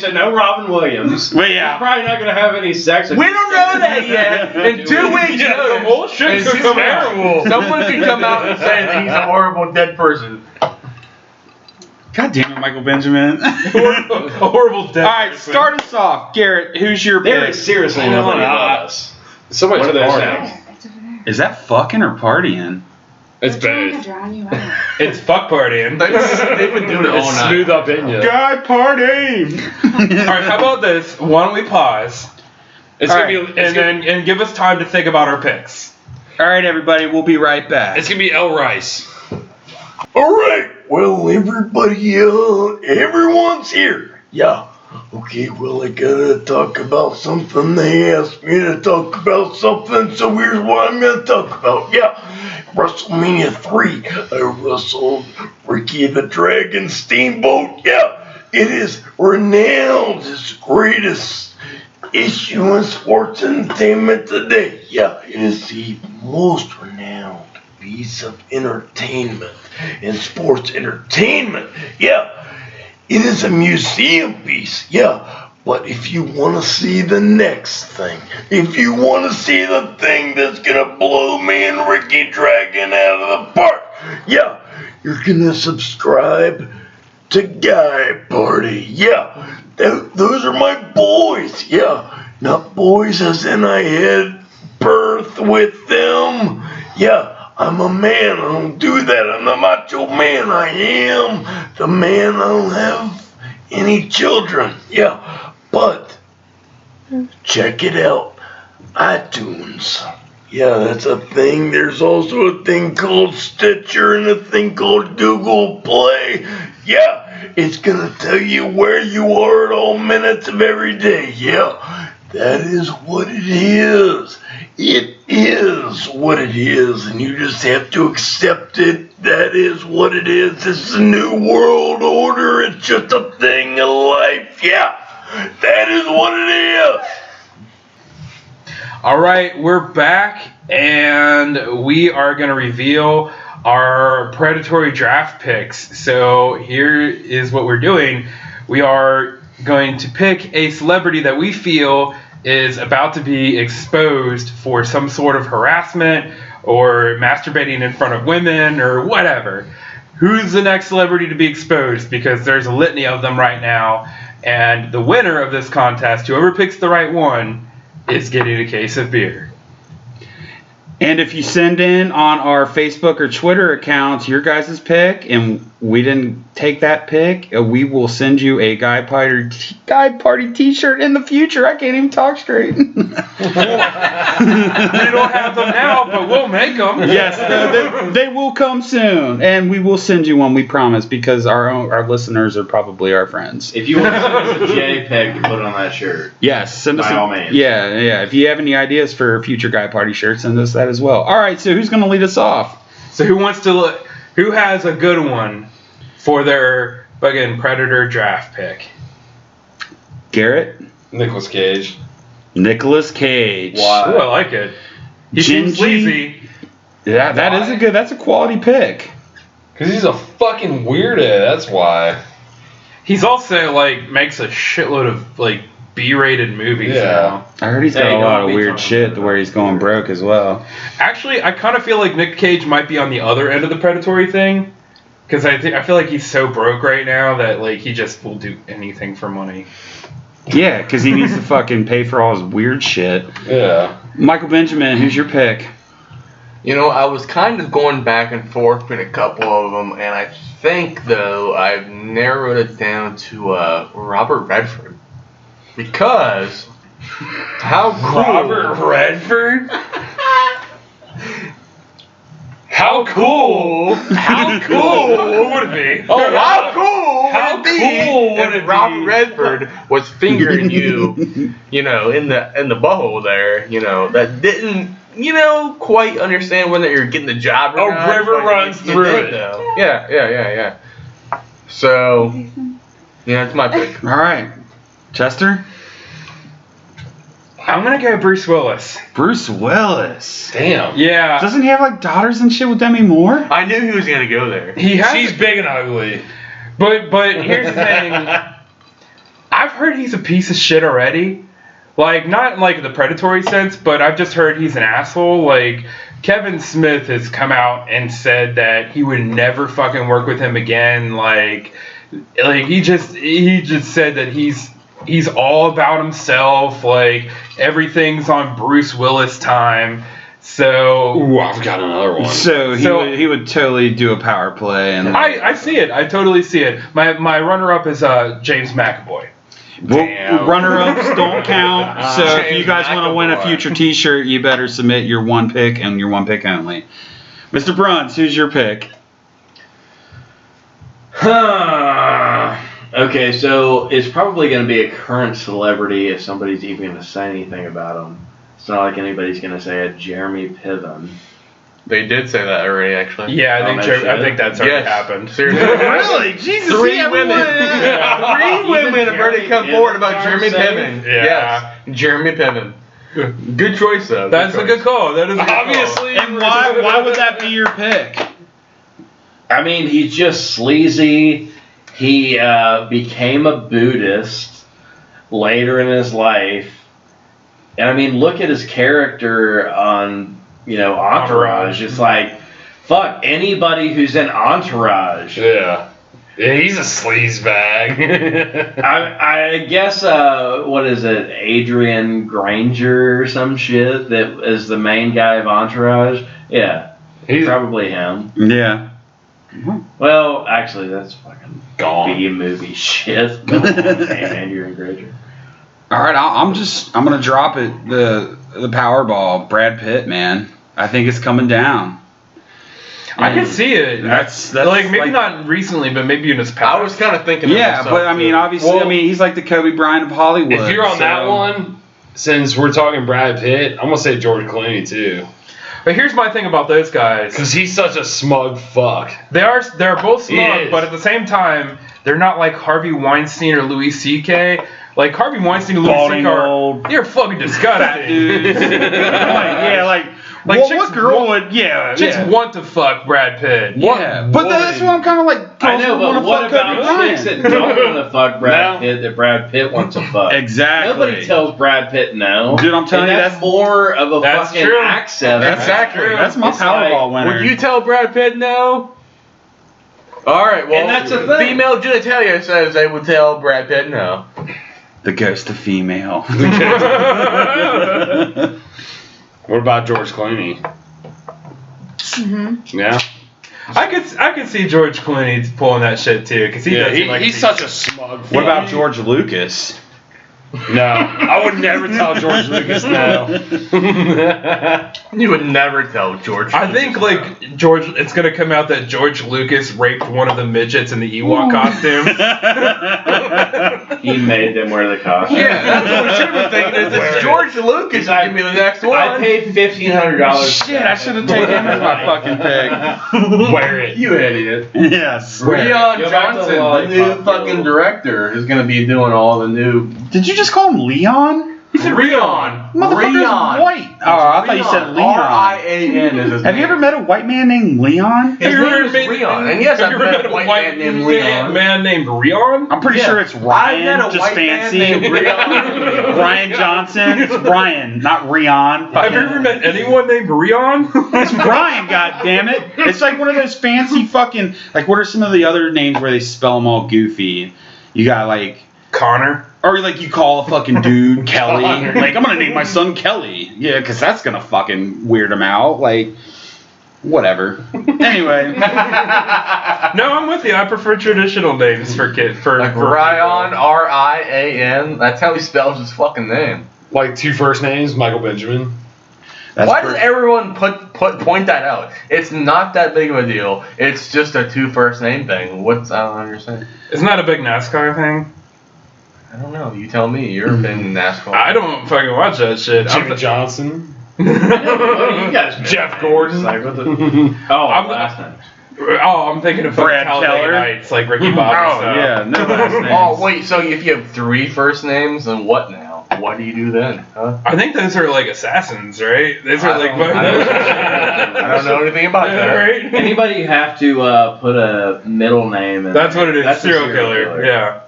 no Robin Williams. Well, yeah. Probably not gonna have any sex. We don't know that yet. In 2 weeks, The whole shit could come out. Someone could come out and say that he's a horrible dead person. God damn it, Michael Benjamin. A horrible death. All right, start us off. Garrett, who's your There pick? is seriously nobody about us. Somebody to those now. Is that fucking or partying? It's trying to both. drown you out. It's fuck partying. They've been doing it all It's night. smooth up in you. Guy party! All right, how about this? Why don't we pause It's All gonna right, be. and give us time to think about our picks. All right, everybody, we'll be right back. It's gonna be El Rice. Alright, well, everybody, everyone's here. Yeah. Okay, well, I gotta talk about something. They asked me to talk about something, so here's what I'm gonna talk about. Yeah. WrestleMania 3, I wrestled Ricky the Dragon Steamboat. Yeah. It is renowned as the greatest issue in sports entertainment today. Yeah, it is the most renowned piece of entertainment in sports entertainment. Yeah, it is a museum piece. Yeah, but if you want to see the next thing, if you want to see the thing that's gonna blow me and Ricky Dragon out of the park, yeah, you're gonna subscribe to Guy Party. Yeah, those are my boys. Yeah, not boys as in I had birth with them. Yeah. I'm a man, I don't do that, I'm the macho man, I am the man, I don't have any children, yeah, but, check it out, iTunes, yeah, that's a thing, there's also a thing called Stitcher and a thing called Google Play, yeah, it's gonna tell you where you are at all minutes of every day, yeah, that is what it is. It is what it is, and you just have to accept it. That is what it is. It's a new world order. It's just a thing of life. Yeah, that is what it is. All right, we're back, and we are going to reveal our predatory draft picks. So here is what we're doing. We are going to pick a celebrity that we feel is about to be exposed for some sort of harassment or masturbating in front of women or whatever. Who's the next celebrity to be exposed? Because there's a litany of them right now, and the winner of this contest, whoever picks the right one, is getting a case of beer. And if you send in on our Facebook or Twitter accounts your guys' pick, and we didn't take that pick, we will send you a Guy Party t-shirt in the future. I can't even talk straight. We don't have them now, but we'll make them. Yes, they will come soon, and we will send you one, we promise, because our listeners are probably our friends. If you want to send us a JPEG to put on that shirt. Yes, send us by all means. Yeah. If you have any ideas for future Guy Party shirts, send us that as well. All right, so who's going to lead us off? So who has a good one for their fucking Predator draft pick? Garrett? Nicolas Cage. Nicolas Cage. Why? Ooh, I like it. He seems sleazy. Yeah, that's a quality pick. Because he's a fucking weirdo, that's why. He's also, makes a shitload of, B-rated movies now. I heard he's got a lot of weird shit to where he's going broke as well. Actually, I kind of feel like Nick Cage might be on the other end of the predatory thing. Because I feel like he's so broke right now that, he just will do anything for money. Yeah, because he needs to fucking pay for all his weird shit. Yeah. Michael Benjamin, who's your pick? I was kind of going back and forth between a couple of them, and I think, though, I've narrowed it down to Robert Redford. Because how cool... Robert Redford? How cool? How cool would it be? Oh, how cool would it be if Robert Redford was fingering you, in the butthole there, that didn't, quite understand whether you're getting the job or not. A river runs through it. Though. Yeah. So, it's my pick. All right. Chester? I'm going to go Bruce Willis. Bruce Willis. Damn. Yeah. Doesn't he have, daughters and shit with Demi Moore? I knew he was going to go there. She's big and ugly. But here's the thing. I've heard he's a piece of shit already. Not in the predatory sense, but I've just heard he's an asshole. Kevin Smith has come out and said that he would never fucking work with him again. He just said that he's all about himself. Everything's on Bruce Willis time. So Ooh, I've got another one. So he would totally do a power play, and I see it. I totally see it. My runner-up is James McAvoy. Runner-ups don't count. So if you guys want to win a McAvoy. future T-shirt, you better submit your one pick and your one pick only. Mr. Bruns, who's your pick? Okay, so it's probably going to be a current celebrity if somebody's even going to say anything about him. It's not like anybody's going to say a Jeremy Piven. They did say that already, actually. Yeah, I think that's already Yes. happened. Seriously. Really? Jesus. Three women have already come forward about Jeremy Piven. Yeah. Jeremy Piven. Good choice, though. That's a good call. That is a good Obviously. And why would that be your pick? I mean, he's just sleazy. He became a Buddhist later in his life. And I mean, look at his character on, Entourage. It's fuck, anybody who's in Entourage. Yeah, he's a sleazebag. I guess, what is it, Adrian Granger or some shit that is the main guy of Entourage? Yeah, He's probably him. Yeah. Well, actually, that's fucking gone. B-movie shit. Adrian Granger. All right, I'm gonna drop it. The Powerball, Brad Pitt, man. I think it's coming down. I can see it. That's maybe not recently, but maybe in his past. I was kind of thinking. Yeah, of but I mean, obviously, Well, he's like the Kobe Bryant of Hollywood. If you're on that so- one, since we're talking Brad Pitt, I'm gonna say George Clooney too, But here's my thing about those guys. because he's such a smug fuck. They're both He smug, is. but at the same time, they're not like Harvey Weinstein or Louis C.K., Like Harvey Weinstein and Louis Balding C.K. old You're fucking disgusting. dudes. Like chicks what girl want- would? Yeah, Chicks yeah. want to fuck Brad Pitt. Yeah, but that's what I'm kind of like. I know, girls wanna but what fuck Kobe about chicks Bryant. that don't want to fuck Brad No. Pitt that Brad Pitt wants to fuck? Exactly. Nobody tells Brad Pitt no. Dude, I'm telling and you, that's that's more of a That's fucking true. accent. Exactly. That's my It's Powerball like, winner. Would you tell Brad Pitt no? All right. Well, And that's the thing. female genitalia says they would tell Brad Pitt no. The ghost of female. What about George Clooney? Yeah. I could see George Clooney pulling that shit too, because he Yeah, does seem like he's such a smug. What about George Lucas? No, I would never tell George Lucas no. You would never tell George. I think like George, it's gonna come out that George Lucas raped one of the midgets in the Ewok costume. He made them wear the costume. Yeah, that's what we should be thinking. Is it's George Lucas I- give me the next one. I paid $1,500. Shit, I should have taken him as my fucking pick. Wear it. You idiot. Yes. Leon Go back to Johnson, the Lollipop new Girl. fucking director, is gonna be doing all the new. Did you just call him Leon? He said Rion. Motherfucker's Rion. white. Oh, I thought you said Leon. R-I-A-N is his Have you name. ever met a white man named Leon? His name is Rion. And yes, I've met a white man named Leon. Man named Rion? I'm pretty Yeah. sure it's I've Ryan, met a just white fancy. man named Rion. Ryan Johnson. It's Ryan, not Rion. Have you ever met anyone named Rion? It's Brian, goddammit. It's like one of those fancy fucking, like, what are some of the other names where they spell them all goofy? You got, like, Connor. or like you call a fucking dude Kelly. Like, I'm gonna name my son Kelly. Yeah, because that's gonna fucking weird him out. Like, whatever. Anyway. No, I'm with you. I prefer traditional names for kids. Like Rion, R-I-A-N. That's how he spells his fucking name. Like two first names, Michael Benjamin. Why does everyone point that out? It's not that big of a deal. It's just a two first name thing. I don't understand. Isn't that a big NASCAR thing? I don't know. You tell me. You're a big NASCAR. I don't fucking watch that shit. Jimmy Johnson. What do you guys mean? Jeff Gordon. Like, what the... I'm- last name. Oh, I'm thinking of Brad Talladega Keller. Nights, like Ricky Bobby Oh, stuff. yeah, no last names. Oh, wait. So if you have three first names, then what now? What do you do then? Huh? I think those are like assassins, right? Those are like. I don't know anything about that. Right? Anybody you have to put a middle name in. That's what it is. That's a Serial killer. Yeah.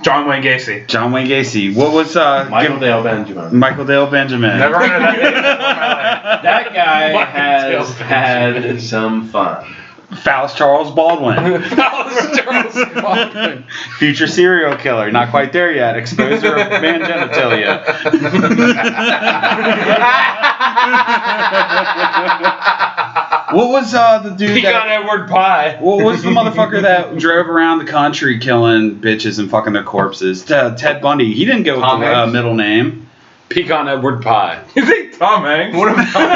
John Wayne Gacy. John Wayne Gacy. What was Michael Dale Benjamin. Michael Dale Benjamin. Never heard of that name before in my life. That guy Michael has Dale had some fun. Phallus Charles Baldwin. Future serial killer. Not quite there yet. Exposer of man genitalia. What was the dude He got that... Edward Pie. What was the motherfucker that drove around the country killing bitches and fucking their corpses? Ted Bundy. He didn't go with Tom the Hanks? middle name. Pecan Edward Pie. You think Tom Hanks? What if Tom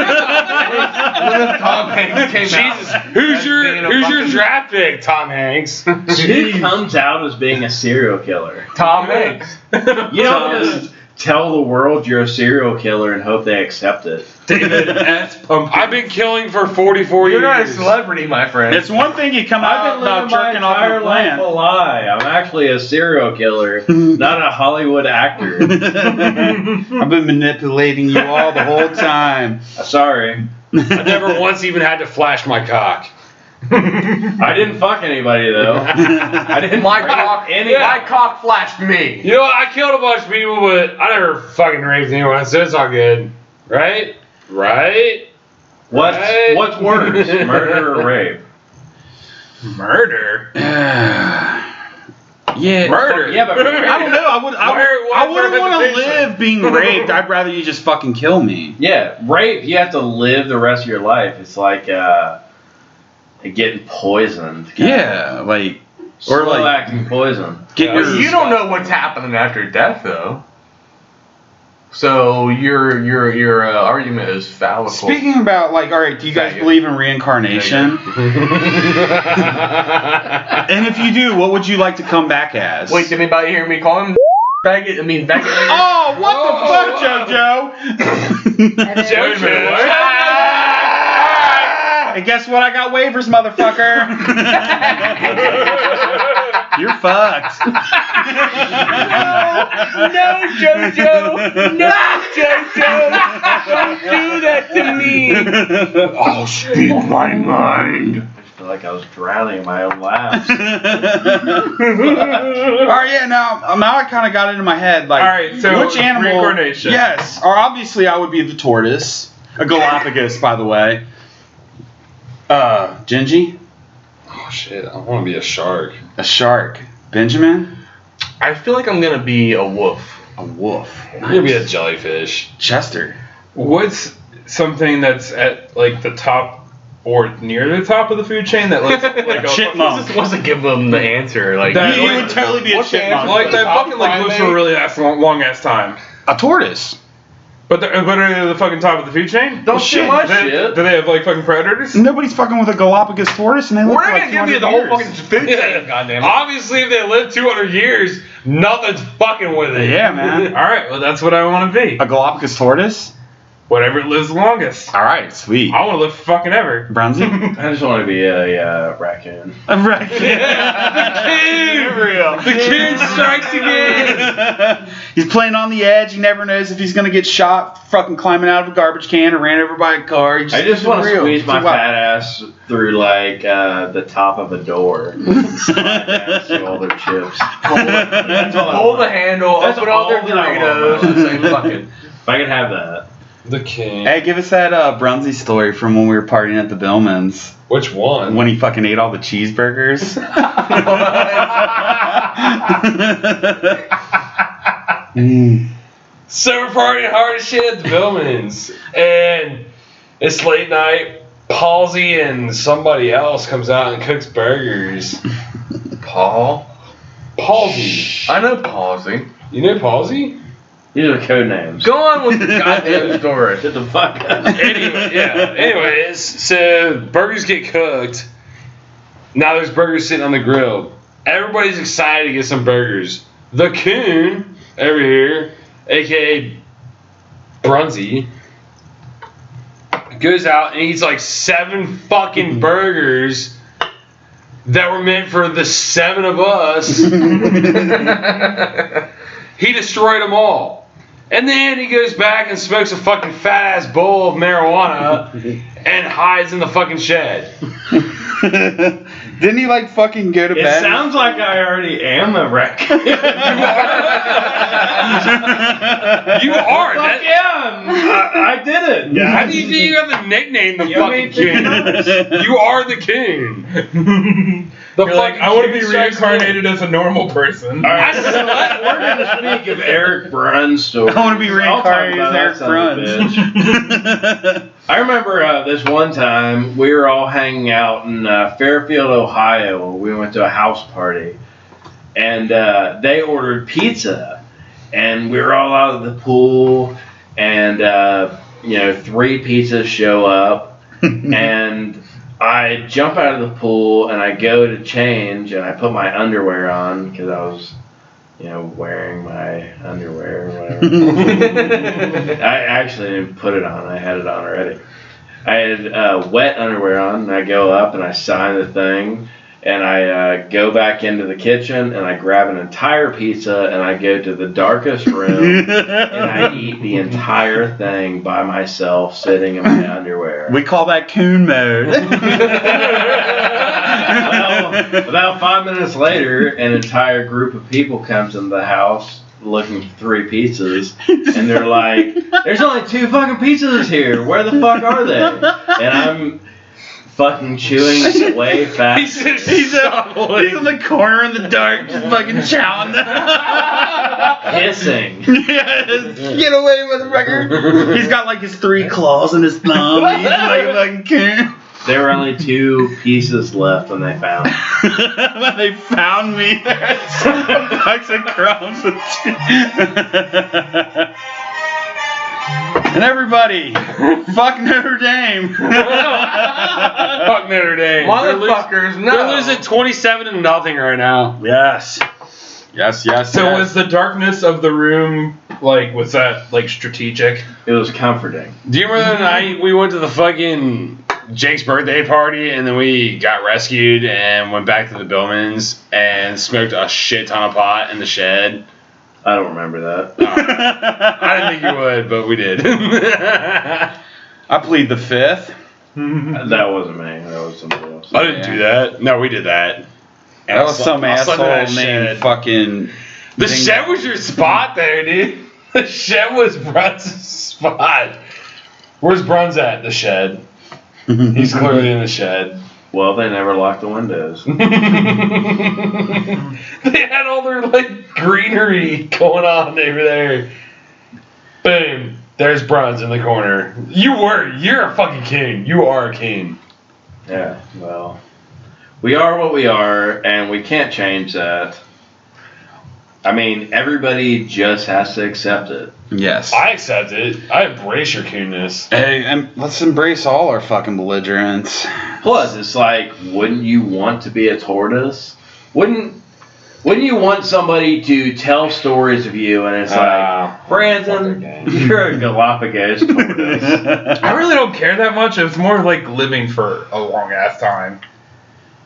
Hanks came Jesus, out? who's as your being a who's your fucking- draft pick? Tom Hanks. Who comes out as being a serial killer? Tom Hanks. You don't just tell the world you're a serial killer and hope they accept it. David S. Pumpkin. I've been killing for 44 You're years. not a celebrity, my friend. It's one thing you come out I've been about living my jerking off entire your life plant. a lie. I'm actually a serial killer, not a Hollywood actor. I've been manipulating you all the whole time. Sorry. I never once even had to flash my cock. I didn't fuck anybody though. I didn't my rape cock. anyone. My cock flashed me. You know, I killed a bunch of people, but I never fucking raped anyone, so it's all good. Right? Right? What's worse, murder or rape? Murder? Yeah. Murder? Yeah, but I don't know. I wouldn't want to live being raped. I'd rather you just fucking kill me. Yeah, rape. You have to live the rest of your life. It's like getting poisoned. Yeah, like Slow like- acting poison. get But your. you don't know what's happening after death, though. So your argument is fallible. Speaking about like, all right, do you guys believe in reincarnation? And if you do, what would you like to come back as? Wait, did anybody hear me call him faggot? I mean, faggot. Oh, what the fuck, JoJo? JoJo, what? And guess what? I got waivers, motherfucker. You're fucked. No, JoJo! No, JoJo! Don't do that to me! I'll speak my mind. I feel like I was drowning in my own laughs. Alright, yeah, now I kind of got it in my head. Like, Alright, so which animal? reincarnation. Yes, or obviously I would be the tortoise. A Galapagos, by the way. Gingy? Oh shit, I want to be a shark. A shark. Benjamin? I feel like I'm gonna be a wolf. A wolf. I'm gonna be a jellyfish. Chester. What's something that's at like the top or near the top of the food chain that looks like a chipmunk. This wasn't give them the answer. Like That- You would totally be a What's the chipmunk. answer? Like that Top fucking like lives for a primate? really long ass time. A tortoise. But are they the fucking top of the food chain? Don't shit my Do they, shit. do they have like fucking predators? Nobody's fucking with a Galapagos tortoise, and they live We're for not like gonna give you 200 the whole years. fucking food chain, goddamn it. Obviously, if they live 200 years, nothing's fucking with it. Yeah, man. Alright, well that's what I want to be. A Galapagos tortoise? Whatever lives the longest. Alright, sweet. I want to live fucking ever. Brunsy? I just want to be a raccoon. A raccoon. The kid strikes again. He's playing on the edge. He never knows if he's gonna get shot fucking climbing out of a garbage can or ran over by a car. I just want to squeeze my fat ass through like the top of a door. And slide down through all their chips. That's all I Hold the want. handle, That's open all their all that I want. Doritos, and say, fuck it. If I could have that. The king. Hey, give us that Brunsy story from when we were partying at the Billmans. Which one? When he fucking ate all the cheeseburgers. So we're partying hard as shit at the Billmans, and it's late night. Palsy and somebody else comes out and cooks burgers. Paul? Palsy. I know Palsy. You know Palsy? These are code names. Go on with the goddamn story. Shut the fuck up. Anyways, so burgers get cooked. Now there's burgers sitting on the grill. Everybody's excited to get some burgers. The coon over here, aka Brunsy, goes out and eats like 7 fucking burgers that were meant for the 7 of us. He destroyed them all. And then he goes back and smokes a fucking fat ass bowl of marijuana and hides in the fucking shed. Didn't he like fucking go to It bed? sounds like I already am a raccoon. You are. Fuck yeah, I did it. How do you think you have the nickname the You fucking made the coon? You are the coon. The You're like, fucking I want to be coon strikes reincarnated as a normal person. We're gonna speak of Eric Brunn's story. I want to be reincarnated as Eric Bruns. I remember this one time we were all hanging out in Fairfield, Ohio. We went to a house party, and they ordered pizza, and we were all out of the pool, and 3 pizzas show up, and I jump out of the pool and I go to change, and I put my underwear on because I was, wearing my underwear or whatever. I actually didn't put it on. I had it on already. I had wet underwear on, and I go up and I sign the thing, and I go back into the kitchen and I grab an entire pizza and I go to the darkest room and I eat the entire thing by myself sitting in my underwear. We call that coon mode. Well, about 5 minutes later, an entire group of people comes into the house looking for 3 pizzas, and they're like, "There's only 2 fucking pizzas here. Where the fuck are they?" And I'm fucking chewing way fast. He's in the corner in the dark, just fucking chowing them. Hissing. Yes, get away, motherfucker. He's got like his 3 claws in his thumb. He's like a fucking coon. There were only 2 pieces left when they found me. When they found me, box of crumbs with And everybody, fuck Notre Dame. Fuck Notre Dame. Motherfuckers, no. They're losing 27-0 right now. Yes. Yes. So was the darkness of the room was that strategic? It was comforting. Do you remember the night we went to the fucking Jake's birthday party, and then we got rescued and went back to the Billmans and smoked a shit ton of pot in the shed. I don't remember that. I didn't think you would, but we did. I plead the fifth. That wasn't me. That was somebody else. I didn't do that. No, we did that. And That was some I slept in that asshole shed. named fucking. The shed was your spot there, dude. The shed was Brun's spot. Where's Brun's at? The shed. He's clearly in the shed. Well, they never locked the windows. They had all their like greenery going on over there. Boom. There's Brun's in the corner. You're a fucking king. You are a king. Yeah, well, we are what we are, and we can't change that. I mean, everybody just has to accept it. Yes. I accept it. I embrace your coolness. Hey, and let's embrace all our fucking belligerents. Plus, it's like, wouldn't you want to be a tortoise? Wouldn't you want somebody to tell stories of you, and it's like, Brandon, you're a Galapagos tortoise. I really don't care that much. It's more like living for a long ass time.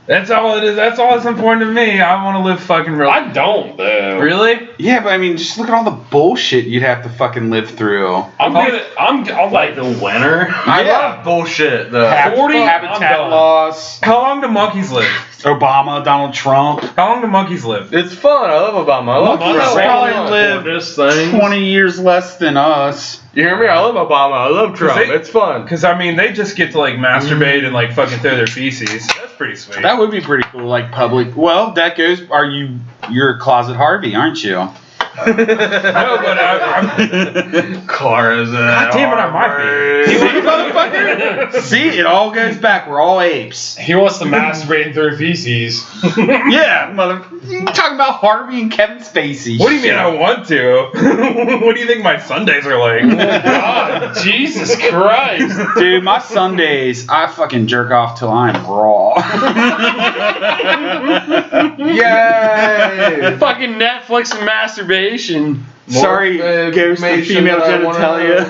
That's all it is. That's all that's important to me. I want to live fucking real. I don't though. Really? Yeah, but I mean, just look at all the bullshit you'd have to fucking live through. I'm Like the winter. I love bullshit though. 40 Habitat I'm done. loss. How long do monkeys live? Obama, Donald Trump. How long do monkeys live? It's fun. I love Obama. I love Monkeys Trump. probably live This thing. 20 years less than us. You hear me? I love Obama. I love Trump. They- It's fun. Because I mean, they just get to like masturbate and like fucking throw their feces. That's pretty sweet. That would be pretty cool, like public. Well, that goes. You're a closet Harvey, aren't you? No, but I'm Cars. God damn it, I might be. See, motherfucker? See, it all goes back. We're all apes. He wants to masturbate and throw feces. Yeah, mother. You talking about Harvey and Kevin Spacey? What do you mean I want to? What do you think my Sundays are like? God, Jesus Christ. Dude, my Sundays, I fucking jerk off till I'm raw. Yay! Fucking Netflix and masturbation. Sorry, ghost of female genitalia.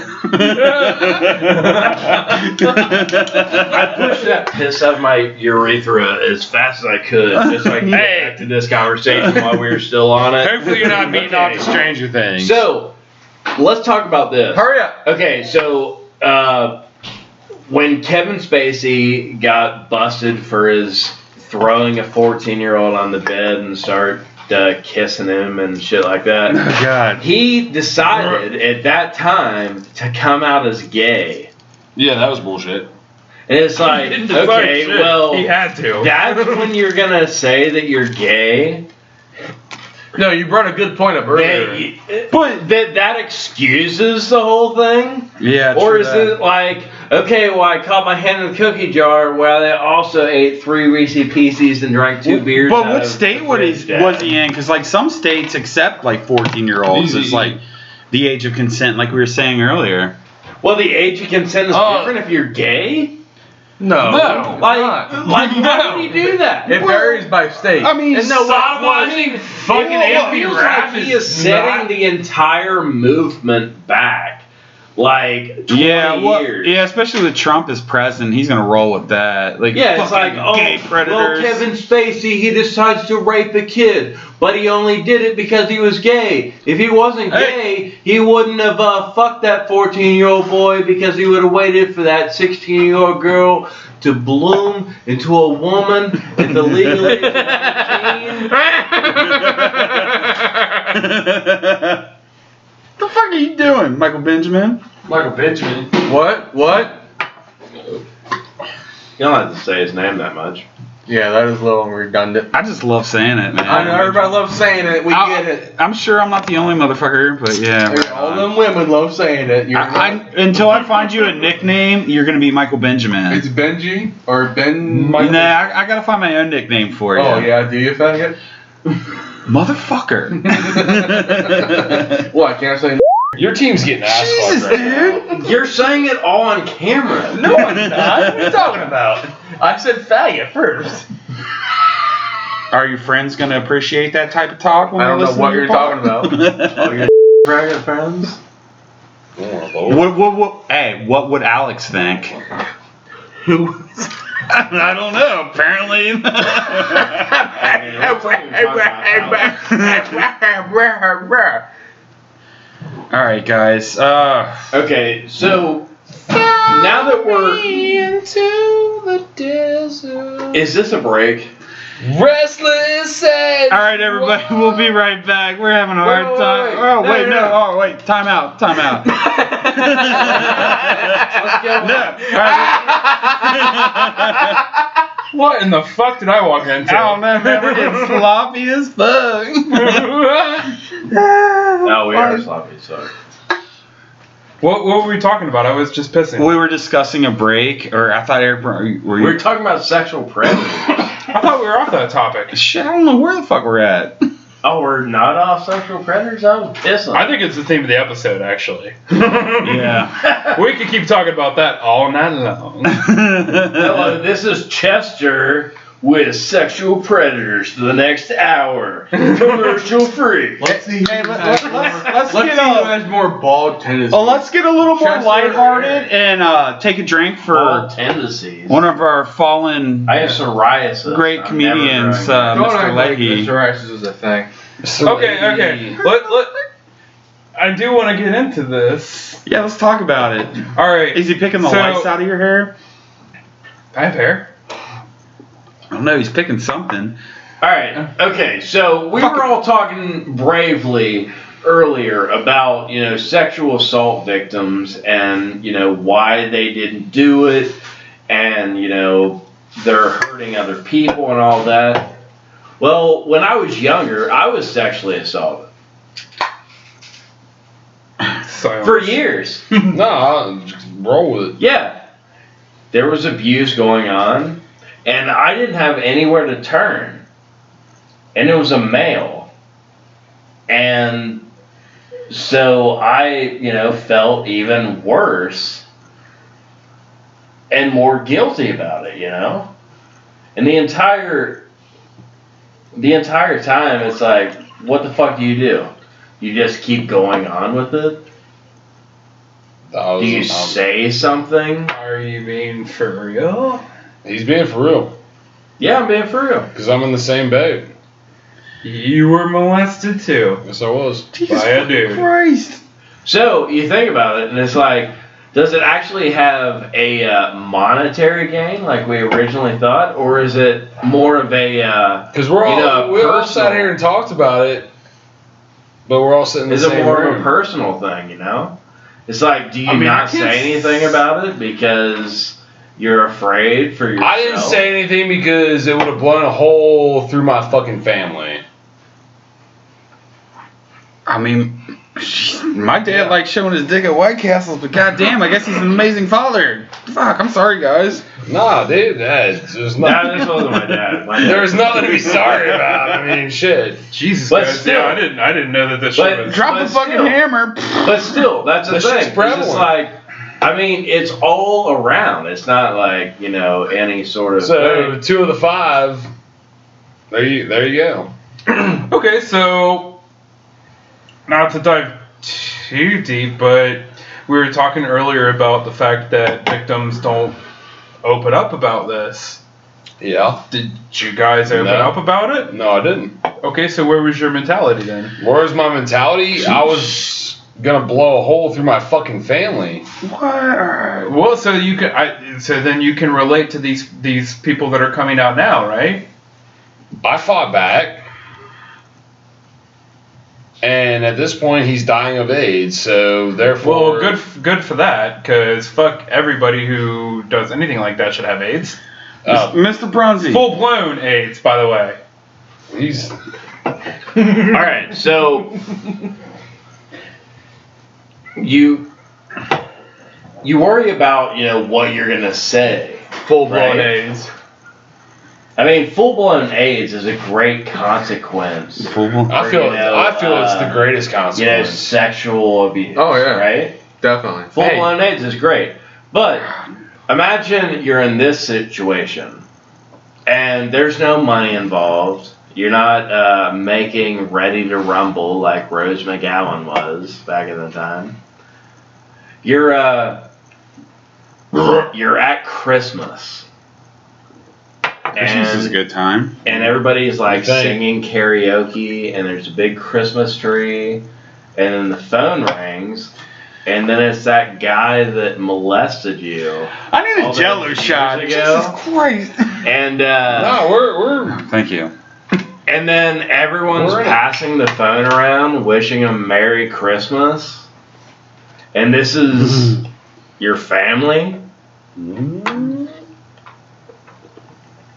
I pushed that piss out of my urethra as fast as I could, just so I could get back to this conversation while we were still on it. Hopefully you're not beating off to Stranger Things. So, let's talk about this. Hurry up. Okay, so when Kevin Spacey got busted for his throwing a 14-year-old on the bed and start kissing him and shit like that, Oh, God. he decided at that time to come out as gay. Yeah, that was bullshit. And it's like, He decided okay, shit. well, He had to. that's when you're gonna say that you're gay. No, you brought a good point up earlier. But that excuses the whole thing? Yeah, Or true is that. it like, okay, well, I caught my hand in the cookie jar while I also ate 3 Reese Pieces and drank 2 beers. But out what of state the was fridge, he in? Because like some states accept like 14-year-olds as like the age of consent, like we were saying earlier. Well, the age of consent is different if you're gay? No. Like how do you do that? It varies by state. I mean, and no, Sodomizing fucking He Anthony feels like he is setting the entire movement back. Like 20 years. Yeah, especially with Trump as president, he's gonna roll with that. Like, Yeah, it's like, fucking gay well, predators. Kevin Spacey, he decides to rape a kid, but he only did it because he was gay. If he wasn't gay, he wouldn't have fucked that 14-year-old boy because he would have waited for that 16-year-old girl to bloom into a woman at the legal age of 19. The fuck are you doing, Michael Benjamin? Michael Benjamin. What? You don't have to say his name that much. Yeah, that is a little redundant. I just love saying it, man. I know everybody loves saying it. We get it. I'm sure I'm not the only motherfucker, but yeah. All them women love saying it. You're Until I find you a nickname, you're gonna be Michael Benjamin. It's Benji or Ben. Nah, I gotta find my own nickname for you. Oh yeah, do you faggot? Motherfucker. What? Can't I say? Your team's getting ass fucked right now. You're saying it all on camera. No, I'm not. What are you talking about? I said faggot first. Are your friends gonna appreciate that type of talk when I don't they know listen what to your you're talking about. Oh, your faggot friends? Hey, what would Alex think? who. I don't know. Apparently. All right, guys. Okay, so now that we're into the desert. is this a break? Restless and All right, everybody. We'll be right back. We're having a hard time. Oh wait, no. Oh wait. Time out. Time out. Let's go. No. All right. What in the fuck did I walk into? I don't know, man. We're getting sloppy as fuck. No, we are sloppy, sorry. What were we talking about? I was just pissing. We were discussing a break, or I thought Eric, were you? We were talking about sexual predators. I thought we were off that topic. Shit, I don't know where the fuck we're at. Oh, we're not off sexual predators? I was pissing. I think it's the theme of the episode, actually. Yeah. We could keep talking about that all night long. Hello, this is Chester with sexual predators for the next hour. Commercial free. Let's see. Hey, let's Let's get see who has more bald tendencies. Well, let's get a little more Chester lighthearted and take a drink for All tendencies. one of our fallen I have psoriasis. great I'm comedians, never Don't Mr. act like Leahy. psoriasis is a thing. Okay. I do want to get into this. Yeah, let's talk about it. All right. Is he picking the So- lights out of your hair? I have hair. I don't know. He's picking something. All right. Okay. So we were all talking bravely earlier about sexual assault victims and why they didn't do it and they're hurting other people and all that. Well, when I was younger, I was sexually assaulted for years. No, I'll just roll with it. Yeah. There was abuse going on, and I didn't have anywhere to turn. And it was a male. And so I, felt even worse and more guilty about it, And the entire time, it's like, what the fuck do? You just keep going on with it? Do you say something? Are you being for real? He's being for real. Yeah, I'm being for real. Because I'm in the same boat. You were molested too. Yes, I was. By a dude. Christ. So you think about it, and it's like, does it actually have a monetary gain like we originally thought, or is it more of a Because we all personal- sat here and talked about it, but we're all sitting in the is same it more room. of a personal thing? It's like, do you I mean, I not can't say anything about it because you're afraid for yourself? I didn't say anything because it would have blown a hole through my fucking family. I mean, my dad likes showing his dick at White Castles, but goddamn, I guess he's an amazing father. Fuck, I'm sorry, guys. Nah, dude, there's No, nothing. this wasn't my dad. My dad. There's nothing to be sorry about. I mean, shit. Jesus But Christ, still- yeah, I didn't know that this But- shit was. Drop the But fucking still. hammer. But still, that's the That thing. shit's It's prevalent. just like, it's all around. It's not like, any sort of So, thing. 2 of the 5, there you go. Okay, so not to dive too deep, but we were talking earlier about the fact that victims don't open up about this. Yeah. Did you guys open No. up about it? No, I didn't. Okay, so where was your mentality then? Where's my mentality? I was gonna blow a hole through my fucking family. What? Well, so you can, so then you can relate to these people that are coming out now, right? I fought back. And at this point, he's dying of AIDS, so therefore... Well, good for that, because fuck everybody who does anything like that should have AIDS. Mr. Brunzy. Full blown AIDS, by the way. He's... All right, so you worry about what you're gonna say. Full blown Right. AIDS. I mean, full-blown AIDS is a great consequence. I feel it's the greatest consequence. Sexual abuse. Oh, yeah. Right? Definitely. Full-blown AIDS is great. But imagine you're in this situation and there's no money involved. You're not making Ready to Rumble like Rose McGowan was back in the time. You're you're at Christmas. Christmas is a good time. And everybody's like Thank- singing karaoke, and there's a big Christmas tree, and then the phone rings, and then it's that guy that molested you. I need all a Jello those shot. years ago. Jesus Christ. And No, we're Thank you. and then everyone's We're in it. passing the phone around, wishing him Merry Christmas. And this is your family.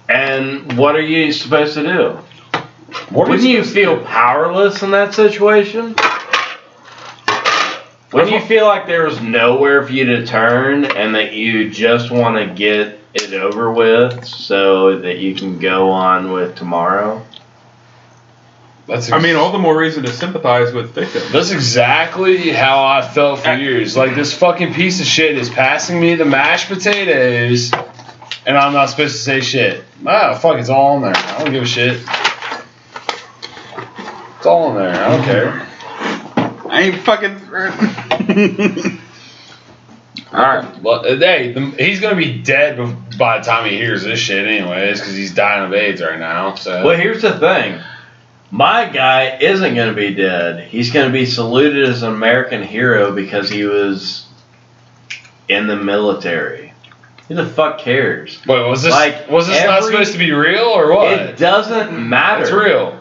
And what are you supposed to do? Wouldn't you feel powerless in that situation? Wouldn't you feel like there was nowhere for you to turn and that you just want to get it over with so that you can go on with tomorrow? I mean, all the more reason to sympathize with victims. That's exactly how I felt for years. Like, this fucking piece of shit is passing me the mashed potatoes, and I'm not supposed to say shit. Ah, fuck, it's all in there. I don't give a shit. It's all in there. I don't care. I ain't fucking. Alright. Well, hey, he's gonna be dead by the time he hears this shit anyways, because he's dying of AIDS right now, so. Well, here's the thing. My guy isn't going to be dead. He's going to be saluted as an American hero because he was in the military. Who the fuck cares? Wait, was this Like, not supposed to be real, or what? It doesn't matter. It's real.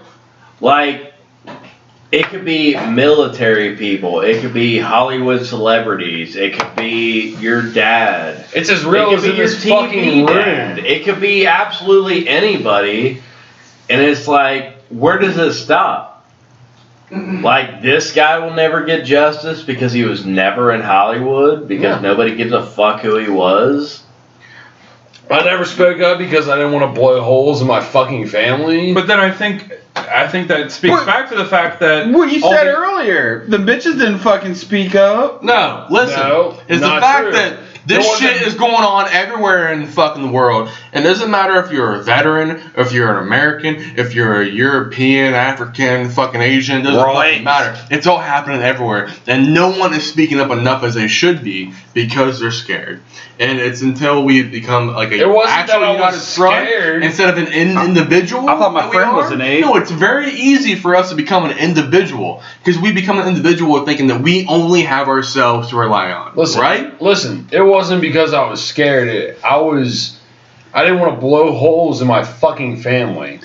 Like, it could be military people. It could be Hollywood celebrities. It could be your dad. It's as real It as could in be your this fucking TV room. dad. It could be absolutely anybody. And it's like, where does it stop? Like, this guy will never get justice because he was never in Hollywood, because nobody gives a fuck who he was. I never spoke up because I didn't want to blow holes in my fucking family. But then I think that speaks What? back to the fact that What you all said the- earlier. The bitches didn't fucking speak up. No, listen. No, it's the not fact true. that this No one shit did- is going on everywhere in fucking world. And it doesn't matter if you're a veteran, if you're an American, if you're a European, African, fucking Asian, it doesn't fucking matter. It's all happening everywhere. And no one is speaking up enough as they should be because they're scared. And it's until we become like It a wasn't actual that I was united front scared. instead of an individual. I thought my that we friend was are. an ape. No, it's very easy for us to become an individual because we become an individual thinking that we only have ourselves to rely on. Listen, right? Listen, it wasn't because I was scared. I didn't want to blow holes in my fucking family.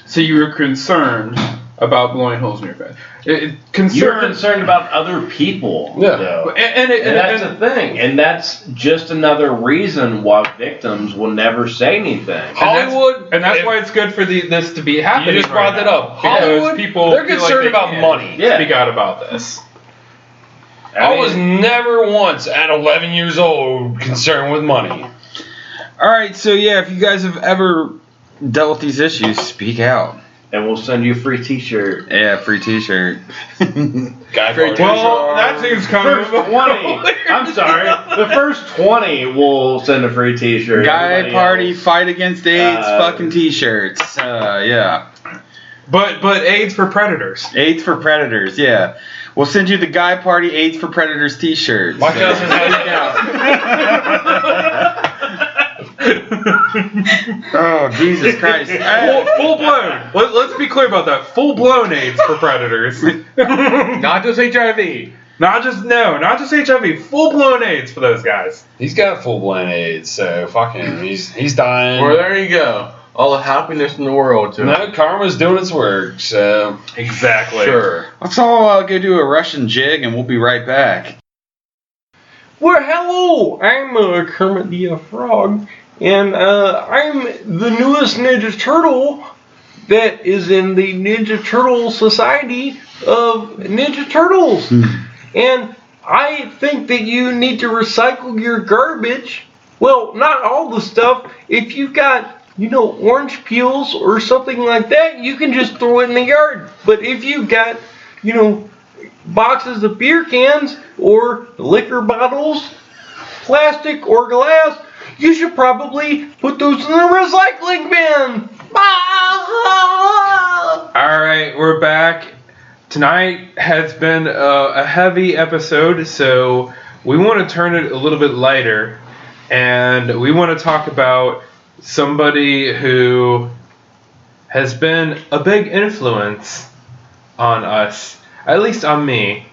So you were concerned about blowing holes in your face. You're concerned about other people, Yeah. though. And that's the thing. And that's just another reason why victims will never say anything. Hollywood, and that's if- why it's good for this to be happening. You just brought right that now, up. because Hollywood, people they're feel concerned like they about can't money. Yeah. Speak out about this. I was never once at 11 years old concerned with money. All right, so yeah, if you guys have ever dealt with these issues, speak out. And we'll send you a free t-shirt. Yeah, free T-shirt. Guy Great party. Well, that seems kind First 20. I'm sorry. The first 20 will send a free t-shirt. Guy Everybody party, else- fight against AIDS, Uh, fucking T-shirts. Yeah. But AIDS for predators. AIDS for Predators, yeah. We'll send you the Guy Party AIDS for Predators T-shirt. My So- cousin had Oh, Jesus Christ. Full blown. Let's be clear about that. Full blown AIDS for predators. Not just HIV. Not just HIV. Full blown AIDS for those guys. He's got full-blown AIDS, so fuck him. He's dying. Well, there you go. All the happiness in the world, too. No, karma's doing its work, so. Exactly. Sure. Let's all go do a Russian jig and we'll be right back. Well, hello, I'm Kermit the Frog, and I'm the newest Ninja Turtle that is in the Ninja Turtle Society of Ninja Turtles. And I think that you need to recycle your garbage. Well, not all the stuff. If you've got, orange peels or something like that, you can just throw it in the yard. But if you've got, boxes of beer cans or liquor bottles, plastic or glass, you should probably put those in the recycling bin. All right, we're back. Tonight has been a heavy episode, so we want to turn it a little bit lighter. and we want to talk about somebody who has been a big influence on us, at least on me.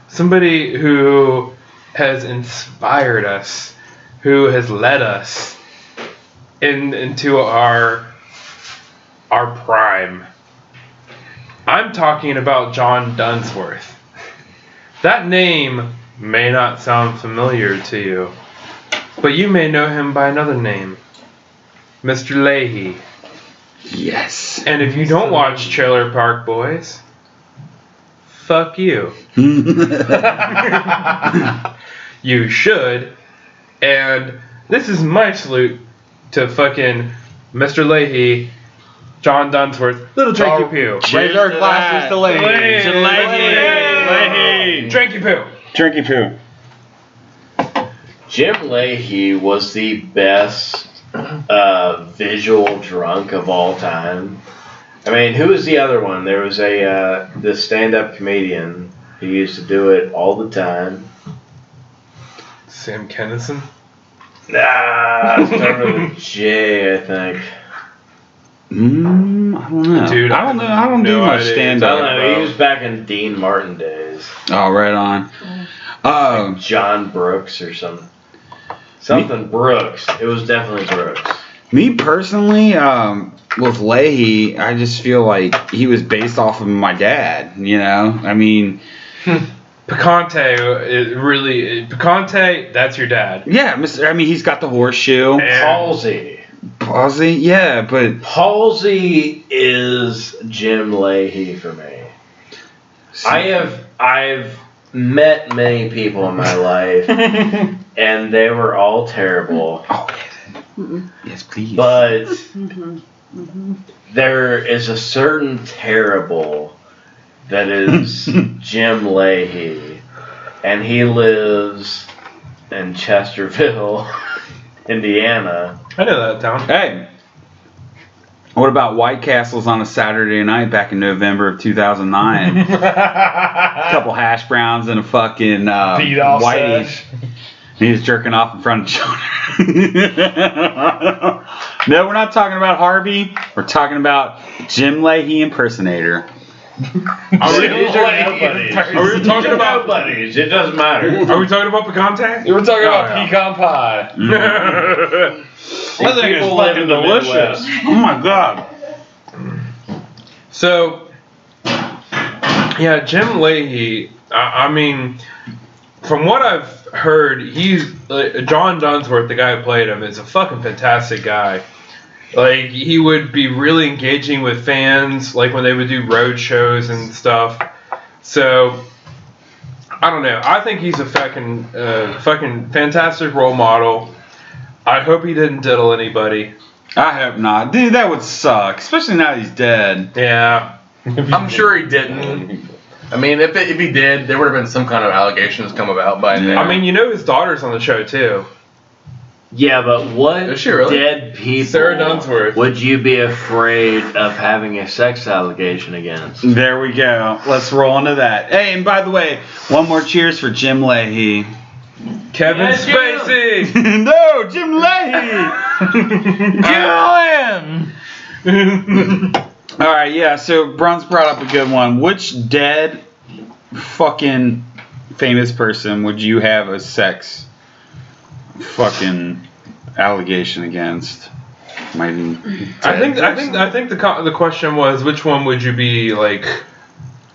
Somebody who has inspired us, who has led us into our prime. I'm talking about John Dunsworth. That name may not sound familiar to you, but you may know him by another name, Mr. Leahy. Yes. And if you don't watch Trailer Park Boys, fuck you. You should. And this is my salute to fucking Mr. Leahy, John Dunsworth, little Drinky Poo. Raise our glasses to Leahy. Leahy. Drinky Poo. Drinky Poo. Jim Leahy was the best visual drunk of all time. I mean, who was the other one? There was this stand-up comedian who used to do it all the time. Sam Kinison? Nah, started with a J, I think. I don't know. Dude, I don't know. I don't do no much idea. stand I up. don't know. He was back in Dean Martin days. Oh, right on. John Brooks or something. Something Brooks. It was definitely Brooks. Me personally, with Leahy, I just feel like he was based off of my dad. You know, I mean, Picante, Picante, that's your dad. yeah. I mean, he's got the horseshoe. Palsy. Yeah, but Palsy is Jim Leahy for me. I've met many people in my life, and they were all terrible. Oh, yes, please. But there is a certain terrible that is Jim Leahy, and he lives in Chesterville, Indiana. I know that town. Hey, what about White Castles on a Saturday night back in November of 2009? A couple hash browns and a fucking Beat off whitey. sash. He was jerking off in front of children. No, we're not talking about Harvey. We're talking about Jim Leahy impersonator. These are nobodies. Are we talking about Nobodies. It doesn't matter. Are we talking about Picante? You were talking about yeah. pecan pie. I These think it's people live fucking in the delicious. Midwest. Oh my god. So, yeah, Jim Leahy, I mean, from what I've heard, he's John Dunsworth, the guy who played him, is a fucking fantastic guy. Like, he would be really engaging with fans, like when they would do road shows and stuff. So, I don't know. I think he's a fucking fantastic role model. I hope he didn't diddle anybody. I hope not. Dude, that would suck. Especially now he's dead. Yeah. I'm sure he didn't. I mean, if he did, there would have been some kind of allegations come about by now. I mean, you know his daughter's on the show, too. Yeah, but what Is she really? dead people Sarah Dunsworth. would you be afraid of having a sex allegation against? There we go. Let's roll into that. Hey, and by the way, one more cheers for Jim Leahy. Kevin Yeah, Jim. Spacey! No, Jim Leahy! All right, yeah, so Brun's brought up a good one. Which dead fucking famous person would you have a sex fucking allegation against? I think the question was, which one would you be like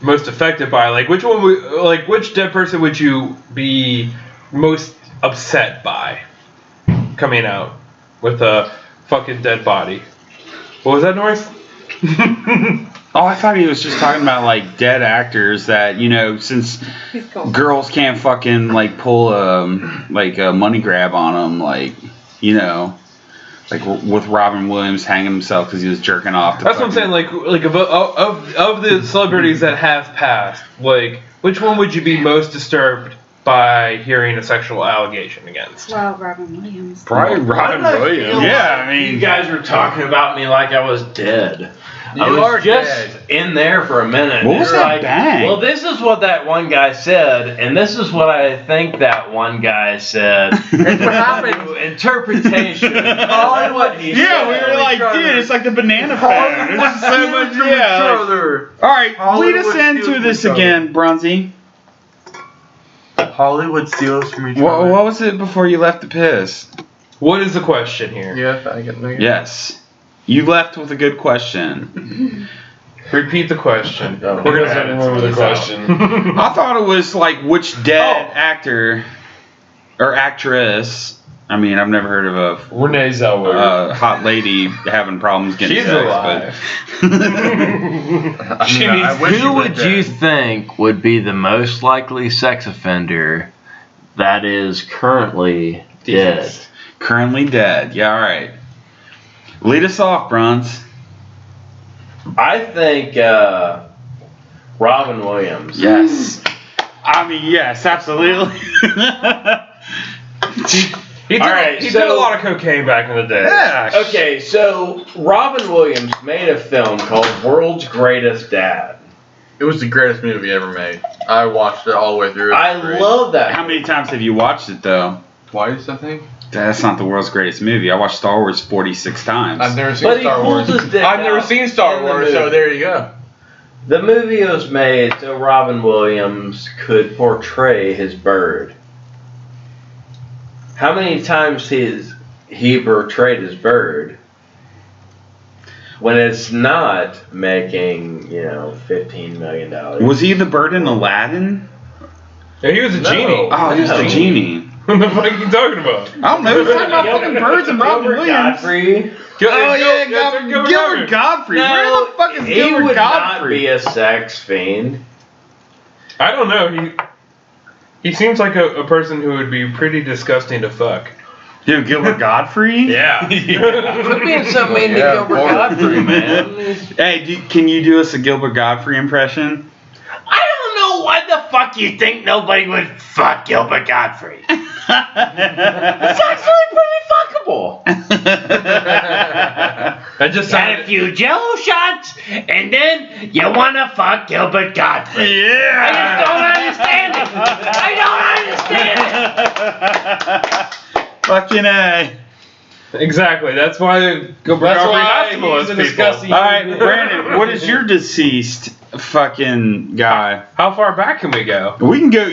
most affected by? Like, which dead person would you be most upset by coming out with a fucking dead body? What was that, North? Oh, I thought he was just talking about like dead actors that, you know, since girls can't fucking like pull a money grab on them, like, you know, like with Robin Williams hanging himself because he was jerking off. That's what I'm saying. Like of the celebrities that have passed, like which one would you be most disturbed by hearing a sexual allegation against? Well, Robin Williams. Probably Robin Williams. Yeah, I mean, You guys were talking about me like I was dead. I was just in there for a minute. What was You're that bang? Well, this is what that one guy said, and this is what I think that one guy said. That's what happened. Interpretation. What he Yeah, said. we were like, dude, it's like the banana phone. There's so much, yeah. Like, all right, lead us into this again, Brunzy. Hollywood steals from each What other. was it before you left to piss? What is the question here? Yeah, I get me. Yes. You left with a good question. Repeat the question. We're gonna remember the question. I thought it was like which dead actor or actress. I mean, I've never heard of Renee Zellweger. a hot lady having problems getting She's sex. alive. Who would you think would be the most likely sex offender that is currently dead? Currently dead. Yeah, all right. Lead us off, Bronze. I think Robin Williams. Yes. I mean, yes, absolutely. He did a lot of cocaine back in the day. Yeah. Okay, so Robin Williams made a film called World's Greatest Dad. It was the greatest movie ever made. I watched it all the way through. I love that. How many times have you watched it, though? Twice, I think. That's not the world's greatest movie. I watched Star Wars 46 times. I've never seen But he Star pulls Wars. his dick I've never out seen Star in the Wars, so movie. there you go. The movie was made so Robin Williams could portray his bird. How many times he portrayed his bird when it's not making, $15 million? Was he the bird in Aladdin? Yeah, he was a genie. Oh, he was the genie. What the fuck are you talking about? I don't know. He's talking about fucking birds and Robin Gilbert Williams. Godfrey. Gilbert Godfrey. Where the fuck is he Gilbert would Godfrey? not be a sex fiend. I don't know. He seems like a person who would be pretty disgusting to fuck. Dude, Gilbert Godfrey? Yeah. Quit being so mean to Gilbert Godfrey, man. Hey, can you do us a Gilbert Godfrey impression? I don't know why the fuck you think nobody would fuck Gilbert Godfrey. It's actually pretty fuckable. That just Got a sounded. few Jello shots, and then you wanna fuck Gilbert Godfrey. Yeah. I just don't understand it. Fucking A. Exactly. That's why Gilbert That's Godfrey why has to he's molest a people. disgusting. All right, Brandon, what is your deceased fucking guy? How far back can we go? We can go,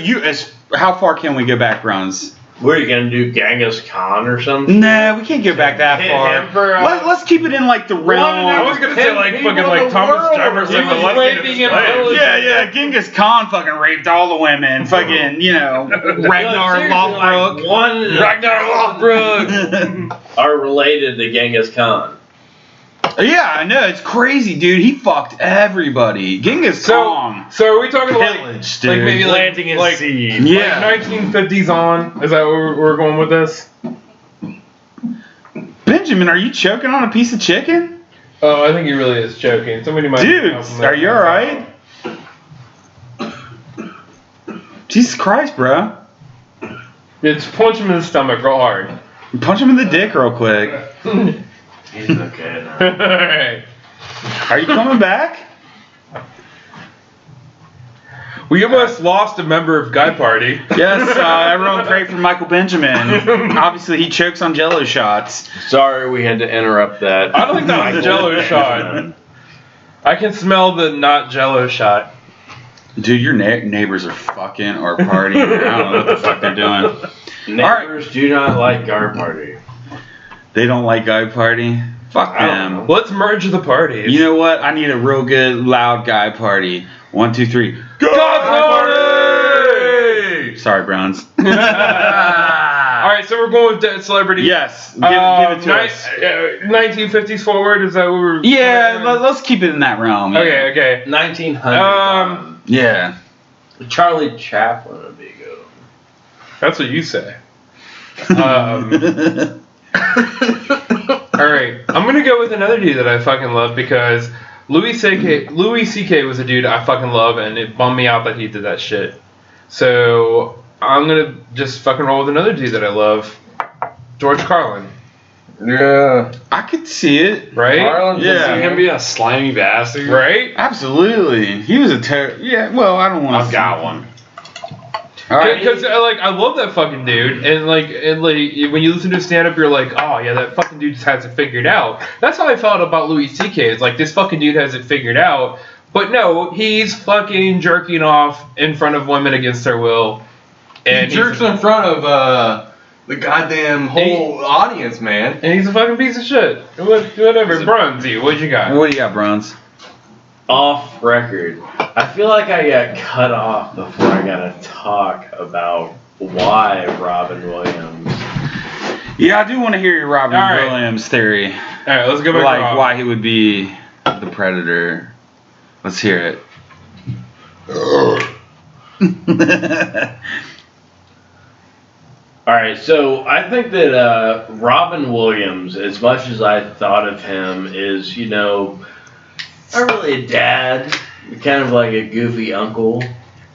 how far can we go back, Bronze? What are you gonna do, Genghis Khan or something? Nah, we can't go back that Hit far. him for, Let's keep it in like the realm. I was gonna say like fucking like Thomas Jefferson, He was but let's raping get and it. Yeah, Genghis Khan fucking raped all the women. Fucking, Ragnar Lothbrok. Ragnar Lothbrok. Are related to Genghis Khan. Yeah, I know. It's crazy, dude. He fucked everybody. Genghis Khan. So are we talking like Pillaged, like dude. maybe Planting his like seed. Yeah. like 1950s on? Is that where we're going with this? Benjamin, are you choking on a piece of chicken? Oh, I think he really is joking. Somebody might. Dude, help him are out. you alright? Jesus Christ, bro. Just punch him in the stomach real hard. Punch him in the dick real quick. He's okay now. Alright. Are you coming back? We almost lost a member of Guy Party. Yes, everyone pray for Michael Benjamin. Obviously, he chokes on Jello shots. Sorry we had to interrupt that. I don't think that was a Jello shot. I can smell the not Jello shot. Dude, your neighbors are fucking or partying. I don't know what the fuck they're doing. Neighbors do not like Gar Party. They don't like Guy Party. Fuck I don't them. Let's merge the parties. You know what? I need a real good, loud Guy Party. 1, 2, 3. Guy Party! Sorry, Browns. Alright, so we're going with dead celebrity. Yes. Give it to us. 1950s forward, is that what we're... Yeah, let's keep it in that realm. Okay. 1900. Yeah. Charlie Chaplin would be good. That's what you say. Alright, I'm gonna go with another dude that I fucking love because Louis C.K. was a dude I fucking love, and it bummed me out that he did that shit. So I'm gonna just fucking roll with another dude that I love, George Carlin. Yeah. I could see it. right? Marlon, Yeah. yeah. See him be a slimy bastard. Right? Absolutely. He was a yeah. Well, I don't want to. I've got one. All right. Because like I love that fucking dude, and like when you listen to stand up, you're like, oh yeah, that fucking dude just has it figured out. That's how I felt about Louis C.K. It's like this fucking dude has it figured out, but no, he's fucking jerking off in front of women against their will, and He jerks in front of the goddamn whole audience, man. and he's a fucking piece of shit. Whatever, Bronzy, what you got? What do you got, Bronze? Off record, I feel like I got cut off before I got to talk about why Robin Williams. Yeah, I do want to hear your Robin All right. Williams theory. All right, let's go back. Like to Rob. why he would be the Predator. Let's hear it. All right, so I think that Robin Williams, as much as I thought of him, is, you know, not really a dad, kind of like a goofy uncle.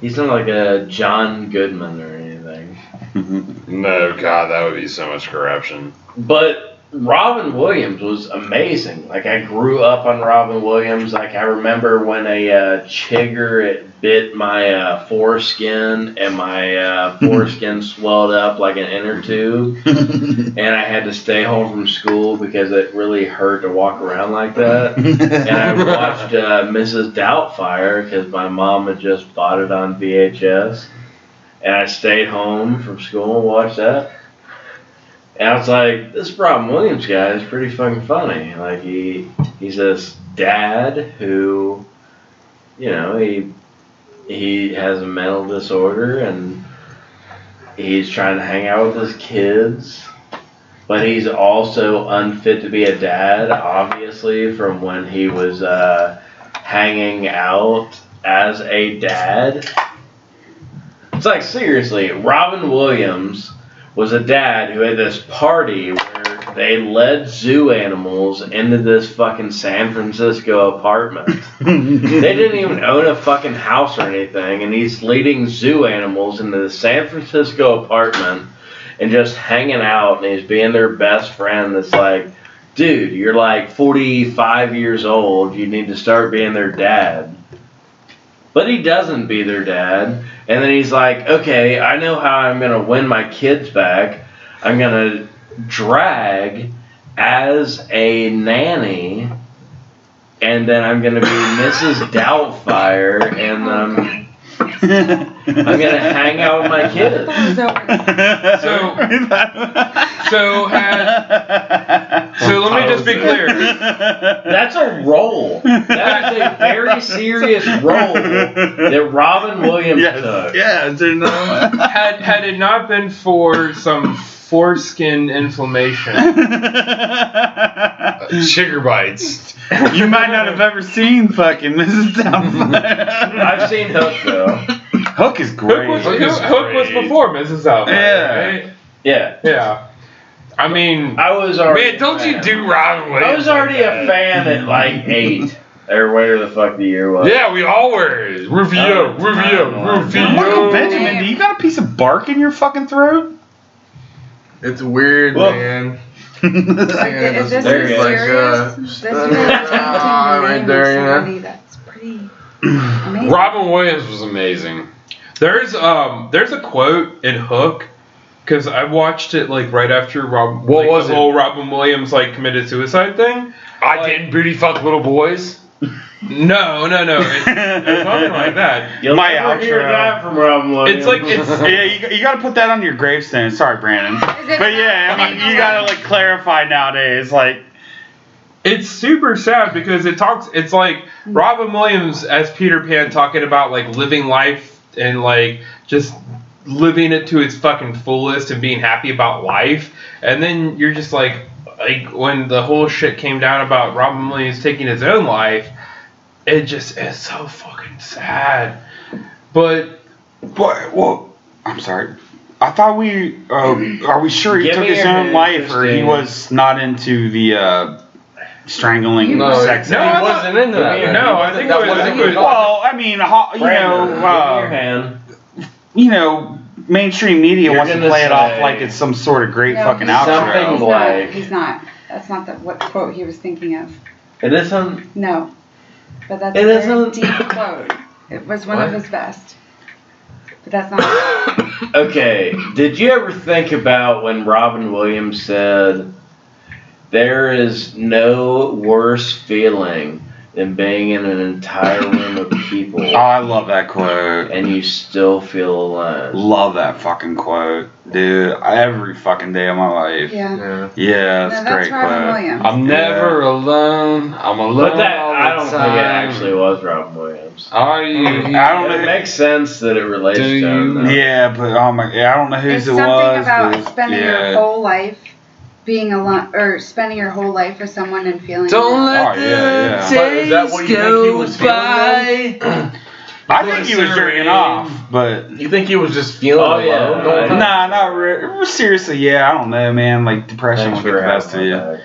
He's not like a John Goodman or anything. No, God, that would be so much corruption. But Robin Williams was amazing. Like, I grew up on Robin Williams. Like, I remember when a chigger, it bit my foreskin, and my foreskin swelled up like an inner tube. And I had to stay home from school because it really hurt to walk around like that. And I watched Mrs. Doubtfire because my mom had just bought it on VHS. And I stayed home from school and watched that. And I was like, this Robin Williams guy is pretty fucking funny. Like, he's this dad who, you know, he has a mental disorder and he's trying to hang out with his kids. But he's also unfit to be a dad, obviously, from when he was hanging out as a dad. It's like, seriously, Robin Williams was a dad who had this party where they led zoo animals into this fucking San Francisco apartment. They didn't even own a fucking house or anything, and he's leading zoo animals into the San Francisco apartment and just hanging out, and he's being their best friend. That's like, dude, you're like 45 years old, you need to start being their dad. But he doesn't be their dad. And then he's like, okay, I know how I'm going to win my kids back. I'm going to drag as a nanny. And then I'm going to be Mrs. Doubtfire. And I'm going to hang out with my kids. So let me just be clear. That's a role. That is a very serious role that Robin Williams took. Yeah, Had it not been for some foreskin inflammation, Chigger bites. you might not have ever seen fucking Mrs. Doubtfire. I've seen Hook though. Hook is great. Hook was before Mrs. Doubtfire, Yeah. right? Yeah. Yeah. I mean, I was already. Man, don't you do Robin Williams? I was already a fan at like 8 or whatever the fuck the year was. Yeah, we all were. Rufio. Michael Benjamin, do you got a piece of bark in your fucking throat? It's weird, Well, man. Is this There you go. serious? This man's right there, you know. somebody that's pretty amazing. Robin Williams was amazing. there's a quote in Hook, because I watched it like right after What like, was the it? whole Robin Williams like committed suicide thing. I didn't booty fuck little boys. No, it's nothing like that. You'll My never hear outro. that from Robin Williams. It's like it's Yeah, you got to put that on your gravestone. Sorry, Brandon. Is it But yeah, I mean, you got to like clarify nowadays. Like, It's super sad because it's like Robin Williams as Peter Pan talking about like living life and like just living it to its fucking fullest and being happy about life. And then you're just like when the whole shit came down about Robin Williams taking his own life, it's so fucking sad. But well, I'm sorry. I thought are we sure he Give took me his your own hand, life or he Christine. was not into the strangling No, sex? he wasn't into that. No, I think that it was- wasn't it was- his Well, I mean, Brandon, give me your hand. you know, mainstream media You're wants to gonna play it off say- like it's some sort of great No, fucking he's not. outro. Something like- He's not. That's not what quote he was thinking of. It isn't. No. But that's It a very isn't- deep quote. It was one of What? his best. But that's not. Okay, did you ever think about when Robin Williams said, "There is no worse feeling than being in an entire room of people Oh, I love that quote. and you still feel alone"? Love that fucking quote, dude. Every fucking day of my life. Yeah. Yeah. Yeah, No, that's a that's great Robin quote. Williams. I'm never alone. I'm alone But that all the I don't time. think it actually was Robin Williams. Are you? I don't It know. makes sense that it relates Do to you- him. though. Yeah, but oh my, I don't know It's whose it something was. about but spending yeah. your whole life being alone, or spending your whole life with someone and feeling. Don't alone. let Oh, yeah, the yeah. But is that what you think he was feeling by. I think he was jerking off, but You think he was just feeling Oh, yeah. alone the whole time? nah, not really. Seriously, yeah, I don't know, man. Like depression Thanks will get for the best of having you. my back.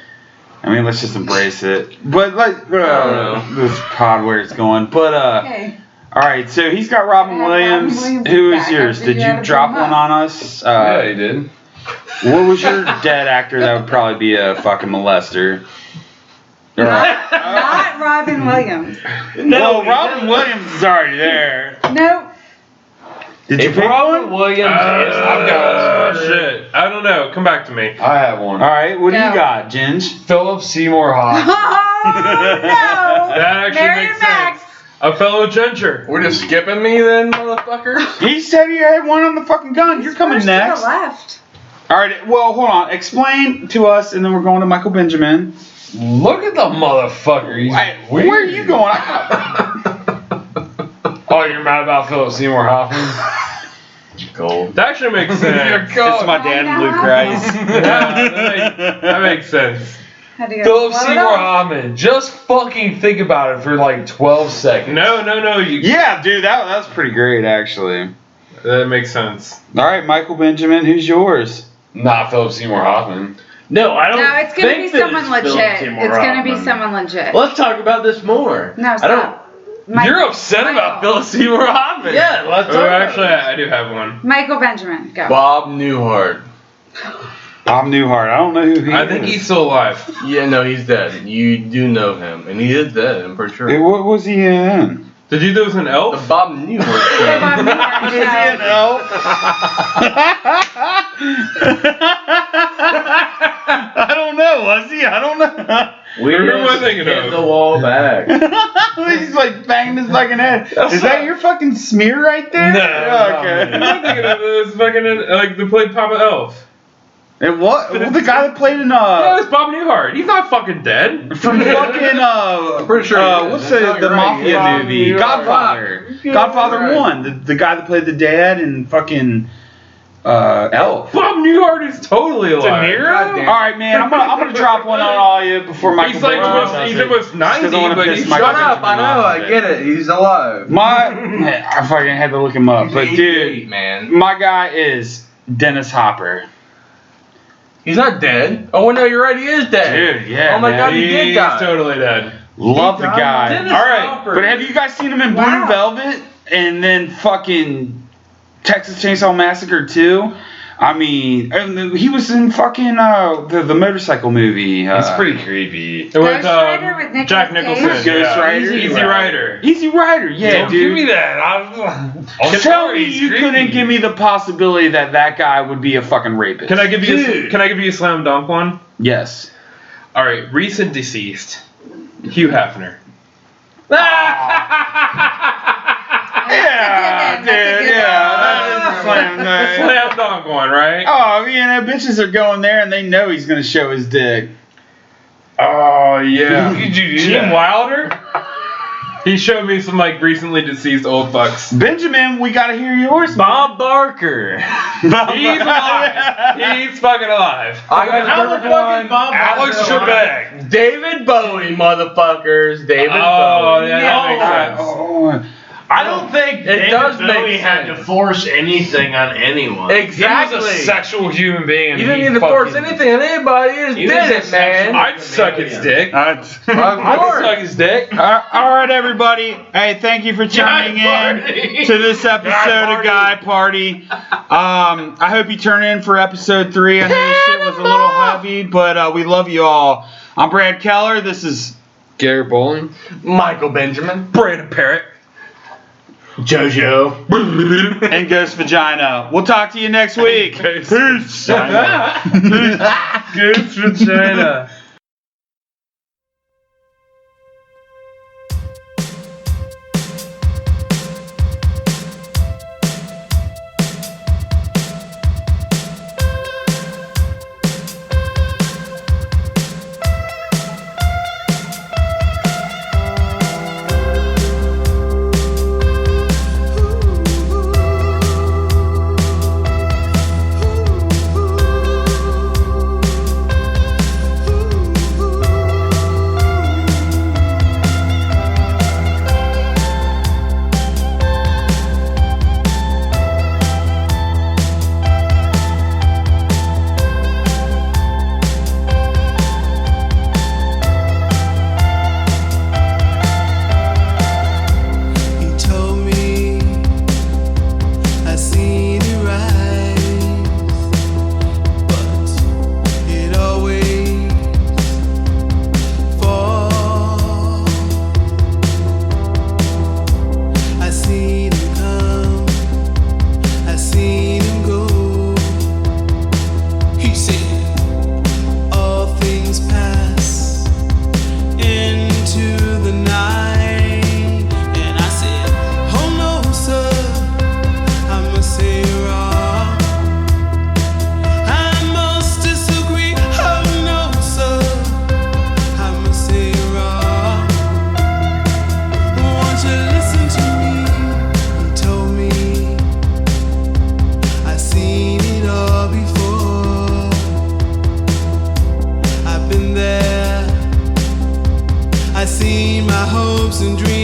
I mean, let's just embrace it. But like, know. this pod where it's going. But Okay. all right. So he's got Robin I have Robin Williams. Williams Who is back yours? after Did you had you to drop bring him one up. on us? Yeah, he did. What was your dead actor that would probably be a fucking molester? Or- Not Robin Williams. No, Robin Williams is already there. Nope. Did you If pick Robin one? Williams is I've got shit. I don't know. Come back to me. I have one. All right. What do Go. you got, Ginge? Philip Seymour Hoffman. Oh no! That actually Mary makes Max. sense. A fellow ginger. We're just skipping me then, motherfuckers? He said he had one on the fucking gun. You're coming First next. To the left. All right. Well, hold on. Explain to us, and then we're going to Michael Benjamin. Look at the motherfucker. He's weird. Where are you going? Oh, you're mad about Philip Seymour Hoffman? gold. That actually makes sense. It's my dad and Blue Christ. Yeah, that makes sense. Had to go Philip slow it Seymour up. Hoffman. Just fucking think about it for like 12 seconds. No. Yeah, dude, that's pretty great, actually. That makes sense. All right, Michael Benjamin, who's yours? Not Philip Seymour Hoffman. No, I don't. No, it's gonna think be that someone it's Philip legit. Seymour It's gonna be Hoffman. someone legit. Let's talk about this more. No, I don't. stop. You're upset about Philip Seymour Hoffman. Yeah, let's talk Oh, about actually, it. I do have one. Michael Benjamin, go. Bob Newhart. Bob Newhart. I don't know who he is. I think he's still alive. Yeah, no, he's dead. You do know him, and he is dead. I'm pretty Hey, sure. what was he in? The dude that was an The elf? Bob Newhart The show. Bob Newhart Was he an show. elf? I don't know. Was he? I don't know. We Who am I just thinking hit of? the wall back. He's like banging his fucking head. Is that your fucking smear right there? No, Oh, okay. Who am I thinking of? It was fucking, like, the played Papa Elf. And what? Well, the guy that played in Yeah, it's Bob Newhart. He's not fucking dead. from fucking I'm pretty sure he is. what's That's the not right. mafia Yeah. movie? You're Godfather. right. Godfather You're right. 1. The guy that played the dad and fucking Elf. Bob Newhart is totally alive. De Niro? All right, man. I'm gonna drop one on all you before Michael. He's like Benjamin almost, does he's it. almost 90, Just 'cause I wanna but piss he's Michael shut up. Benjamin off a bit. it. He's alive. I fucking had to look him up, but dude, man. my guy is Dennis Hopper. He's not dead. Oh, no, you're right. He is dead. Dude, yeah. Oh my man. God, he did He's die. totally dead. Love the guy. Dennis All right, Hopper. but have you guys seen him in Blue Wow. Velvet and then fucking Texas Chainsaw Massacre 2? I mean, and he was in fucking the motorcycle movie. It's pretty creepy. With, Ghost Rider with Nicolas Jack Cage? Nicholson. Ghost yeah. Rider? Easy Rider. Easy Rider, yeah, Don't dude. give me that. I'm Tell sorry, me he's you creepy. couldn't give me the possibility that guy would be a fucking rapist. Can I give you a slam dunk one? Yes. All right, recent deceased, Hugh Hefner. Yeah, That's a good dude, one. yeah. That is a slam dunk. Slam dunk one, right? Oh, you know, bitches are going there and they know he's gonna show his dick. Oh yeah. How could you do Gene that? Wilder. He showed me some like recently deceased old fucks. Benjamin, we gotta hear yours. Bob Barker. He's alive. He's fucking alive. I got How the another fuck is one. Bob Alex Barker alive? Trebek. David Bowie, motherfuckers. David Oh, Bowie. yeah, that makes sense. Oh, I don't think it does make had to sense. force anything on anyone. Exactly. He was a sexual human being. And You didn't he need to force fucking- anything on anybody. You just He was did a it, man. sexual- I'd suck his dick. Of I'd course. suck his dick. All right, everybody. Hey, thank you for tuning in to this episode of Guy Party. I hope you turn in for episode 3. I know this shit was a little heavy, but we love you all. I'm Brad Keller. This is Gary Bowling. Michael Benjamin. Brandon Parrott. JoJo. and Ghost Vagina. We'll talk to you next week. Peace. Goose vagina. I see my hopes and dreams.